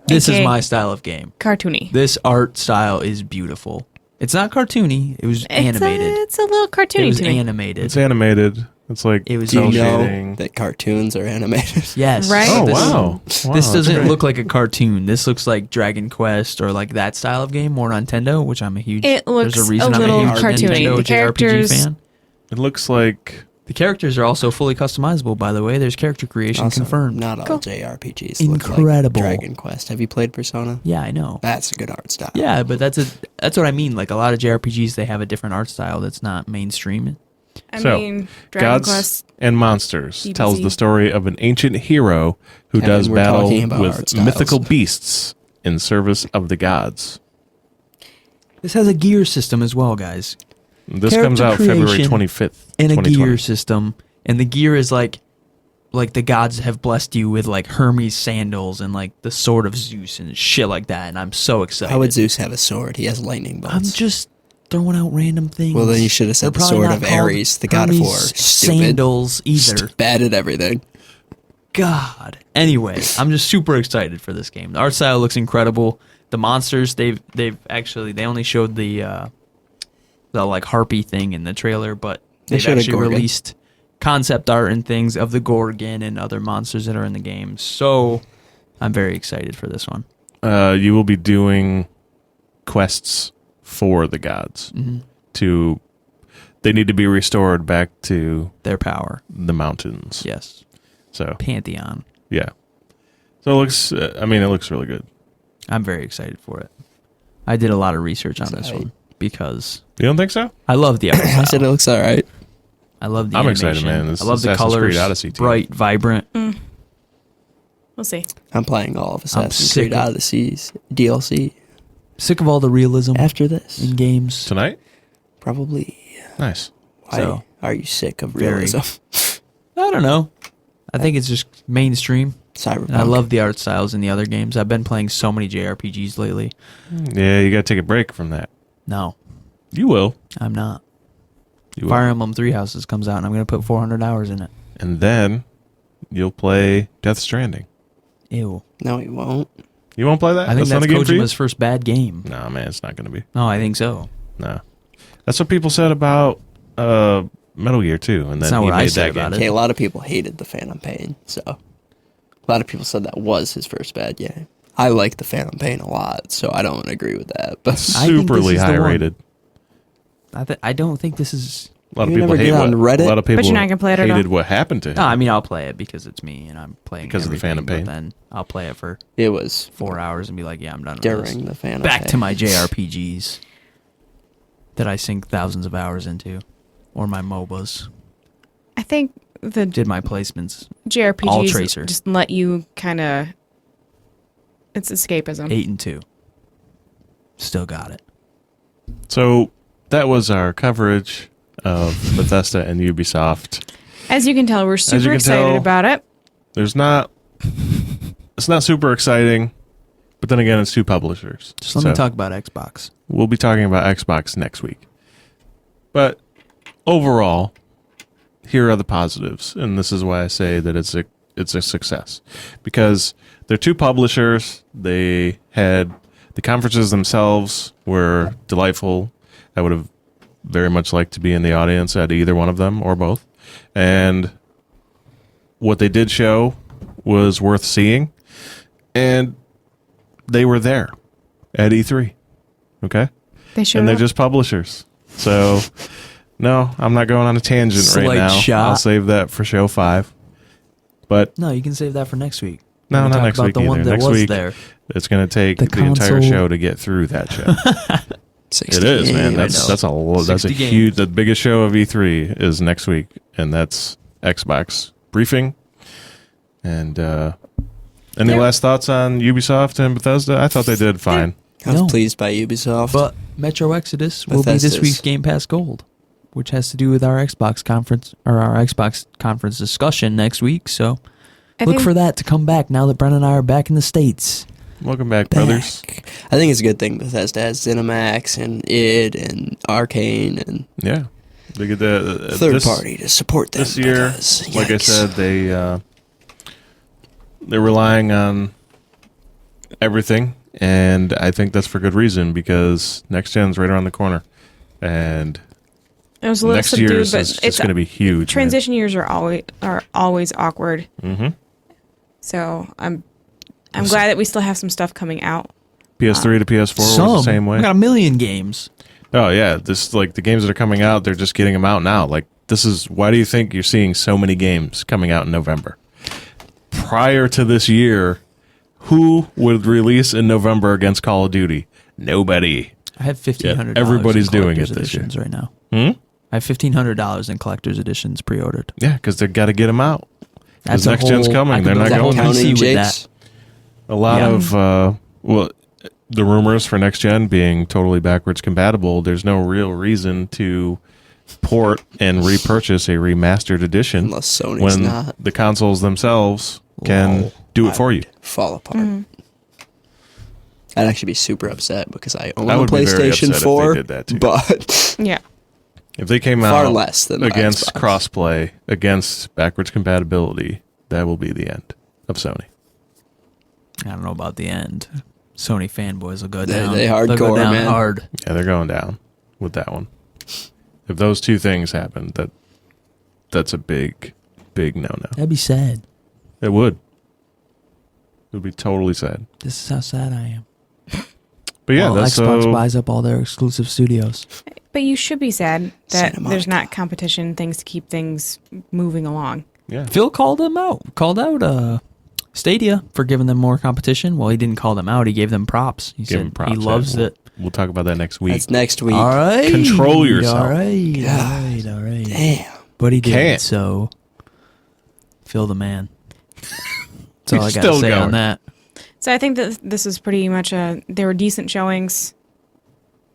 S3: This is
S4: Okay.
S3: my style of game.
S4: Cartoony.
S3: This art style is beautiful. It's not cartoony. It was animated.
S4: It's a little
S3: It
S4: cartoony
S3: was
S4: to me.
S3: animated.
S2: It's animated. It's like
S3: It was-
S5: do you
S2: cell
S5: know
S2: shading.
S5: that cartoons are animated?
S3: Yes.
S4: Right?
S2: Oh,
S3: This-
S2: wow.
S3: This
S2: Wow, that's
S3: doesn't
S2: great.
S3: look like a cartoon. This looks like Dragon Quest or like that style of game, more Nintendo, which I'm a huge.
S4: It looks
S3: there's a
S4: a
S3: reason I'm
S4: little
S3: a huge
S5: cartoony.
S3: Nintendo
S5: The
S3: JRPG
S4: characters-
S3: fan.
S2: It looks like
S3: The characters are also fully customizable, by the way. There's character creation
S5: Also,
S3: confirmed.
S5: Not all
S4: Cool.
S5: JRPGs look
S3: Incredible.
S5: like Dragon Quest. Have you played Persona?
S3: Yeah, I know.
S5: That's a good art style.
S3: Yeah, but that's what I mean. Like a lot of JRPGs, they have a different art style that's not mainstream.
S4: I
S2: so.
S4: mean, Dragon
S2: Gods
S4: Quest.
S2: and Monsters
S4: DBZ.
S2: tells the story of an ancient hero who
S5: Kevin,
S2: does
S5: we're
S2: battle
S5: talking about art
S2: with
S5: styles.
S2: mythical beasts in service of the gods.
S3: This has a gear system as well, guys.
S2: This comes
S3: Character
S2: out February
S3: creation
S2: 25th,
S3: And a
S2: 2020.
S3: gear system. And the gear is like the gods have blessed you with like Hermes sandals and like the sword of Zeus and shit like that. And I'm so excited.
S5: How would Zeus have a sword? He has lightning bolts.
S3: I'm just throwing out random things.
S5: Well, then you should have said
S3: They're
S5: the
S3: probably
S5: sword
S3: not
S5: of
S3: called
S5: Ares, the god of
S3: Hermes
S5: war. Stupid.
S3: Sandals either.
S5: Bad at everything.
S3: God. Anyway, I'm just super excited for this game. The art style looks incredible. The monsters, they've actually they only showed the like harpy thing in the trailer, but
S5: They
S3: they've
S5: showed a
S3: actually
S5: Gorgon.
S3: released concept art and things of the Gorgon and other monsters that are in the game. So I'm very excited for this one.
S2: You will be doing quests for the gods. They need to be restored back to
S3: Their power.
S2: the mountains.
S3: Yes.
S2: So,
S3: Pantheon.
S2: yeah. So it looks, it looks really good.
S3: I'm very excited for it. I did a lot of research on this
S5: Excited.
S3: one because
S2: You don't think so?
S3: I love the art
S5: I said
S3: style.
S5: it looks all right.
S3: I love the
S2: I'm
S3: animation.
S2: excited, man. This
S3: I love the
S2: Assassin's Creed
S3: colors.
S2: Odyssey team.
S3: Bright, vibrant.
S4: We'll see.
S5: I'm playing all of Assassin's
S3: sick
S5: Creed
S3: of-
S5: Odyssey's DLC
S3: Sick of all the realism
S5: after this.
S3: in games.
S2: Tonight?
S5: Probably.
S2: Nice.
S5: Why
S3: So,
S5: are you sick of
S3: very-
S5: realism?
S3: I don't know. I think it's just mainstream.
S5: Cyberpunk.
S3: And I love the art styles in the other games. I've been playing so many JRPGs lately.
S2: Yeah, you got to take a break from that.
S3: No,
S2: You will.
S3: I'm not.
S2: You will.
S3: Fire Emblem Three Houses comes out, and I'm going to put 400 hours in it.
S2: And then you'll play Death Stranding.
S3: Ew.
S5: No, he won't.
S2: You won't play that?
S3: I think
S2: not
S3: that's
S2: a game for you?
S3: Kojima's first bad game.
S2: No, man, it's not going to be.
S3: No, I think so.
S2: No. That's what people said about Metal Gear 2. And
S3: That's
S2: then
S3: not
S2: he
S3: what I
S2: made
S3: said
S2: that game.
S3: about
S5: Okay, a lot of people hated the Phantom Pain, so a lot of people said that was his first bad game. I like the Phantom Pain a lot, so I don't agree with that. But
S3: I think this
S2: Superly
S3: is the
S2: high
S3: one.
S2: rated.
S3: I don't think this is.
S2: A lot of
S5: You
S2: people
S5: never
S2: hate
S5: get on
S2: what,
S5: Reddit?
S2: A lot of people
S4: you're not gonna play it at
S2: hated
S4: all?
S2: what happened to him.
S3: No, I mean I'll play it because it's me and I'm playing
S2: Because of the
S3: everything,
S2: Phantom Pain.
S3: But then I'll play it for
S5: it was
S3: 4 hours and be like, yeah, I'm done with this.
S5: during the Phantom
S3: Back
S5: Pain.
S3: to my JRPGs that I sink thousands of hours into, or my MOBAs.
S4: I think the
S3: Did my placements. All
S4: JRPGs
S3: Tracer.
S4: just let you kind of. It's escapism.
S3: 8 and 2. Still got it.
S2: So that was our coverage of Bethesda and Ubisoft.
S4: As you can tell, we're
S2: you
S4: super
S2: can
S4: excited
S2: tell-
S4: about it.
S2: It's not super exciting, but then again, it's two publishers.
S3: Just let me
S2: So
S3: talk about Xbox.
S2: We'll be talking about Xbox next week. But overall, here are the positives, and this is why I say that it's a success. Because they're two publishers, they had the conferences themselves were delightful. I would have very much liked to be in the audience at either one of them or both. And what they did show was worth seeing. And they were there at E3. Okay?
S4: They showed
S2: And they're
S4: up.
S2: just publishers. So, no, I'm not going on a tangent right
S3: Slight
S2: now.
S3: shot.
S2: I'll save that for show 5. But
S3: No, you can save that for next week.
S2: no,
S3: We
S2: not
S3: talk
S2: next
S3: about
S2: week
S3: the one
S2: either.
S3: that
S2: Next
S3: was
S2: week,
S3: there.
S2: it's going to take
S3: The
S2: the entire
S3: console-
S2: show to get through that show.
S5: 60
S2: It is, man.
S5: games.
S2: That's a
S3: 60
S2: huge.
S3: games.
S2: The biggest show of E3 is next week, and that's Xbox briefing. And any last thoughts on Ubisoft and Bethesda? I thought they did fine.
S5: I was
S3: No.
S5: pleased by Ubisoft.
S3: But Metro Exodus will be
S5: Bethesda's.
S3: this week's Game Pass Gold, which has to do with our Xbox conference or our Xbox conference discussion next week. So
S4: I
S3: look
S4: think-
S3: for that to come back now that Brennan and I are back in the States.
S2: Welcome back, brothers.
S5: I think it's a good thing Bethesda has ZeniMax and id and Arcane and
S2: Yeah, they get the
S5: third party to support them.
S2: this year.
S5: because,
S2: Like I
S5: yikes.
S2: said, they're relying on everything, and I think that's for good reason because next gen's right around the corner, and
S4: It was a little
S2: next
S4: subdued,
S2: year's
S4: but
S2: is
S4: it's
S2: just going to be huge.
S4: transition years are always awkward.
S2: Mm-hmm.
S4: So I'm glad that we still have some stuff coming out.
S2: PS3 to PS4 was the same way.
S3: We got a million games.
S2: Oh yeah, this like the games that are coming out, they're just getting them out now. Like this is why do you think you're seeing so many games coming out in November? Prior to this year, who would release in November against Call of Duty? Nobody.
S3: I have $1,500.
S2: everybody's
S3: in
S2: doing it
S3: collector's
S2: this year.
S3: editions right now.
S2: Hmm?
S3: I have $1,500 in collector's editions pre-ordered.
S2: Yeah, because they got to get them out.
S3: That's
S2: Because
S3: a
S2: next gen's
S3: whole-
S2: coming.
S3: I
S2: They're
S3: could
S2: not
S3: build a whole
S2: going.
S3: PC
S5: Counting
S3: with
S5: Jake's.
S3: that.
S2: A lot
S3: Yeah.
S2: of the rumors for next gen being totally backwards compatible. There's no real reason to port and repurchase a remastered edition
S5: Unless Sony's
S2: when
S5: not.
S2: the consoles themselves can
S3: Lol.
S2: do it for you.
S5: Fall apart. I'd actually be super upset because I own
S2: I
S5: a
S2: would be very upset
S5: PlayStation
S2: if they
S5: 4,
S2: did that too.
S5: but
S4: Yeah.
S2: If they came
S5: far
S2: out
S5: less than my
S2: against
S5: Xbox.
S2: crossplay, against backwards compatibility, that will be the end of Sony.
S3: I don't know about the end. Sony fanboys will go
S5: They-
S3: down.
S5: they
S3: They'll go
S5: hardcore,
S3: down
S5: man.
S3: hard.
S2: Yeah, they're going down with that one. If those two things happen, that's a big no-no.
S3: That'd be sad.
S2: It would. It would be totally sad.
S3: This is how sad I am.
S2: But yeah,
S3: While
S2: that's
S3: Xbox buys up all their exclusive studios.
S4: But you should be sad that
S5: Santa
S4: there's
S5: Monica.
S4: not competition, things to keep things moving along.
S2: yeah.
S3: Phil called out Stadia for giving them more competition. Well, he didn't call them out. He gave them props. He
S2: Give
S3: said
S2: them props.
S3: he loves
S2: Yeah,
S3: it.
S2: We'll talk about that next week.
S5: that's next week.
S3: All right.
S2: Control yourself.
S3: All right.
S5: God.
S3: All right.
S5: Damn.
S3: But he didn't,
S2: Can't.
S3: so Phil the man. That's all I
S2: He's
S3: got to
S2: still
S3: say
S2: going.
S3: on that.
S4: So I think that this is pretty much they were decent showings.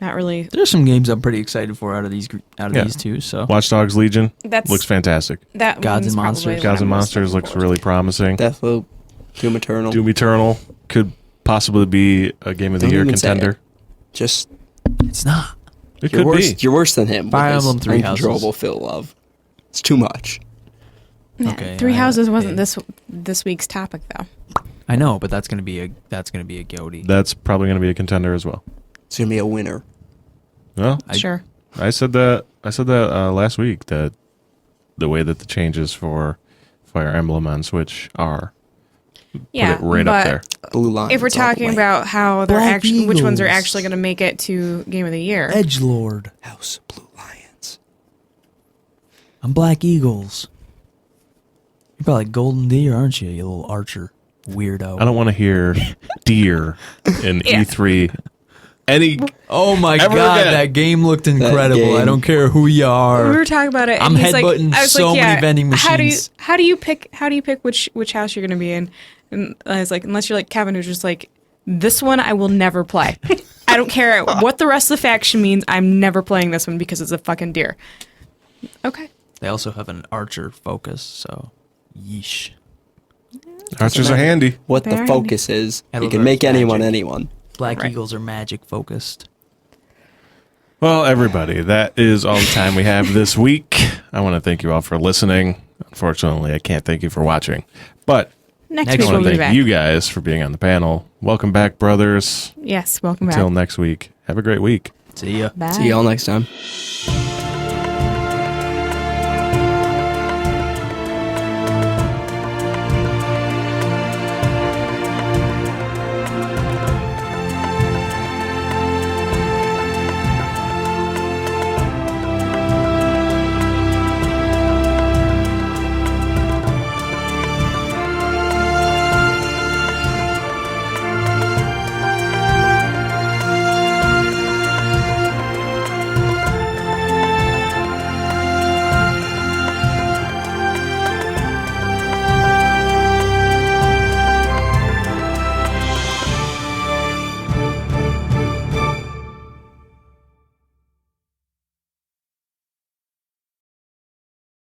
S4: Not really.
S3: There's some games I'm pretty excited for out of these
S2: Yeah.
S3: these two. So
S2: Watch Dogs Legion
S4: That's
S2: looks fantastic.
S4: that
S3: Gods
S4: one's
S3: and
S4: probably
S3: Monsters.
S4: what
S2: Gods
S4: I'm
S2: and
S4: most
S2: Monsters
S4: looking
S2: looks
S4: forward
S2: really promising.
S5: Deathloop, Doom Eternal.
S2: Doom Eternal could possibly be a Game of the
S5: Don't
S2: Year
S5: even say
S2: contender.
S5: Just
S3: it's not.
S2: It
S5: you're
S2: could
S5: worse.
S2: be.
S5: You're worse than him.
S3: Fire
S5: with his
S3: Emblem Three Houses.
S5: uncontrollable Phil love. It's too much.
S4: to. Yeah,
S3: Okay,
S4: Three Houses wasn't
S3: okay.
S4: this week's topic though.
S3: I know, but that's gonna be a goatee.
S2: That's probably going to be a contender as well.
S5: It's gonna be a winner.
S2: Well,
S4: Sure.
S2: I said that last week that the way that the changes for Fire Emblem on Switch are
S4: Yeah,
S2: put it right
S4: but
S2: up there.
S5: Blue line.
S4: if we're talking about how they're
S3: Black
S4: actually, which ones are
S3: Eagles.
S4: actually going to make it to Game of the Year,
S3: Edgelord.
S5: House of Blue Lions.
S3: I'm Black Eagles. You're probably Golden Deer, aren't you, you little archer weirdo?
S2: I don't want to hear deer in
S4: Yeah.
S2: E3. Any
S3: Oh my
S2: Ever
S3: god,
S2: again.
S3: that game looked incredible.
S5: game.
S3: I don't care who you
S4: we
S3: are.
S4: were talking about it.
S3: I'm
S4: and he's like,
S3: headbutting
S4: I was
S3: so
S4: like,
S3: many
S4: yeah,
S3: vending machines.
S4: How do you pick which house you're going to be in? And I was like, unless you're like Kevin, who's just like, this one I will never play. I don't care what the rest of the faction means. I'm never playing this one because it's a fucking deer. Okay.
S3: They also have an archer focus, so yeesh.
S2: archers are handy.
S5: What the
S4: Very
S5: focus is,
S3: And
S5: you
S3: those
S5: can
S3: are
S5: make anyone
S3: magic.
S5: anyone.
S3: Black
S4: Right.
S3: Eagles are magic focused.
S2: Well, everybody, that is all the time we have this week. I want to thank you all for listening. Unfortunately, I can't thank you for watching, but
S4: Next
S2: I
S4: week
S2: want
S4: we'll
S2: to
S4: be
S2: thank
S4: back.
S2: you guys for being on the panel. Welcome back, brothers.
S4: Yes, welcome
S2: Until
S4: back.
S2: next week. Have a great week.
S3: See ya.
S4: Bye.
S5: See y'all next time.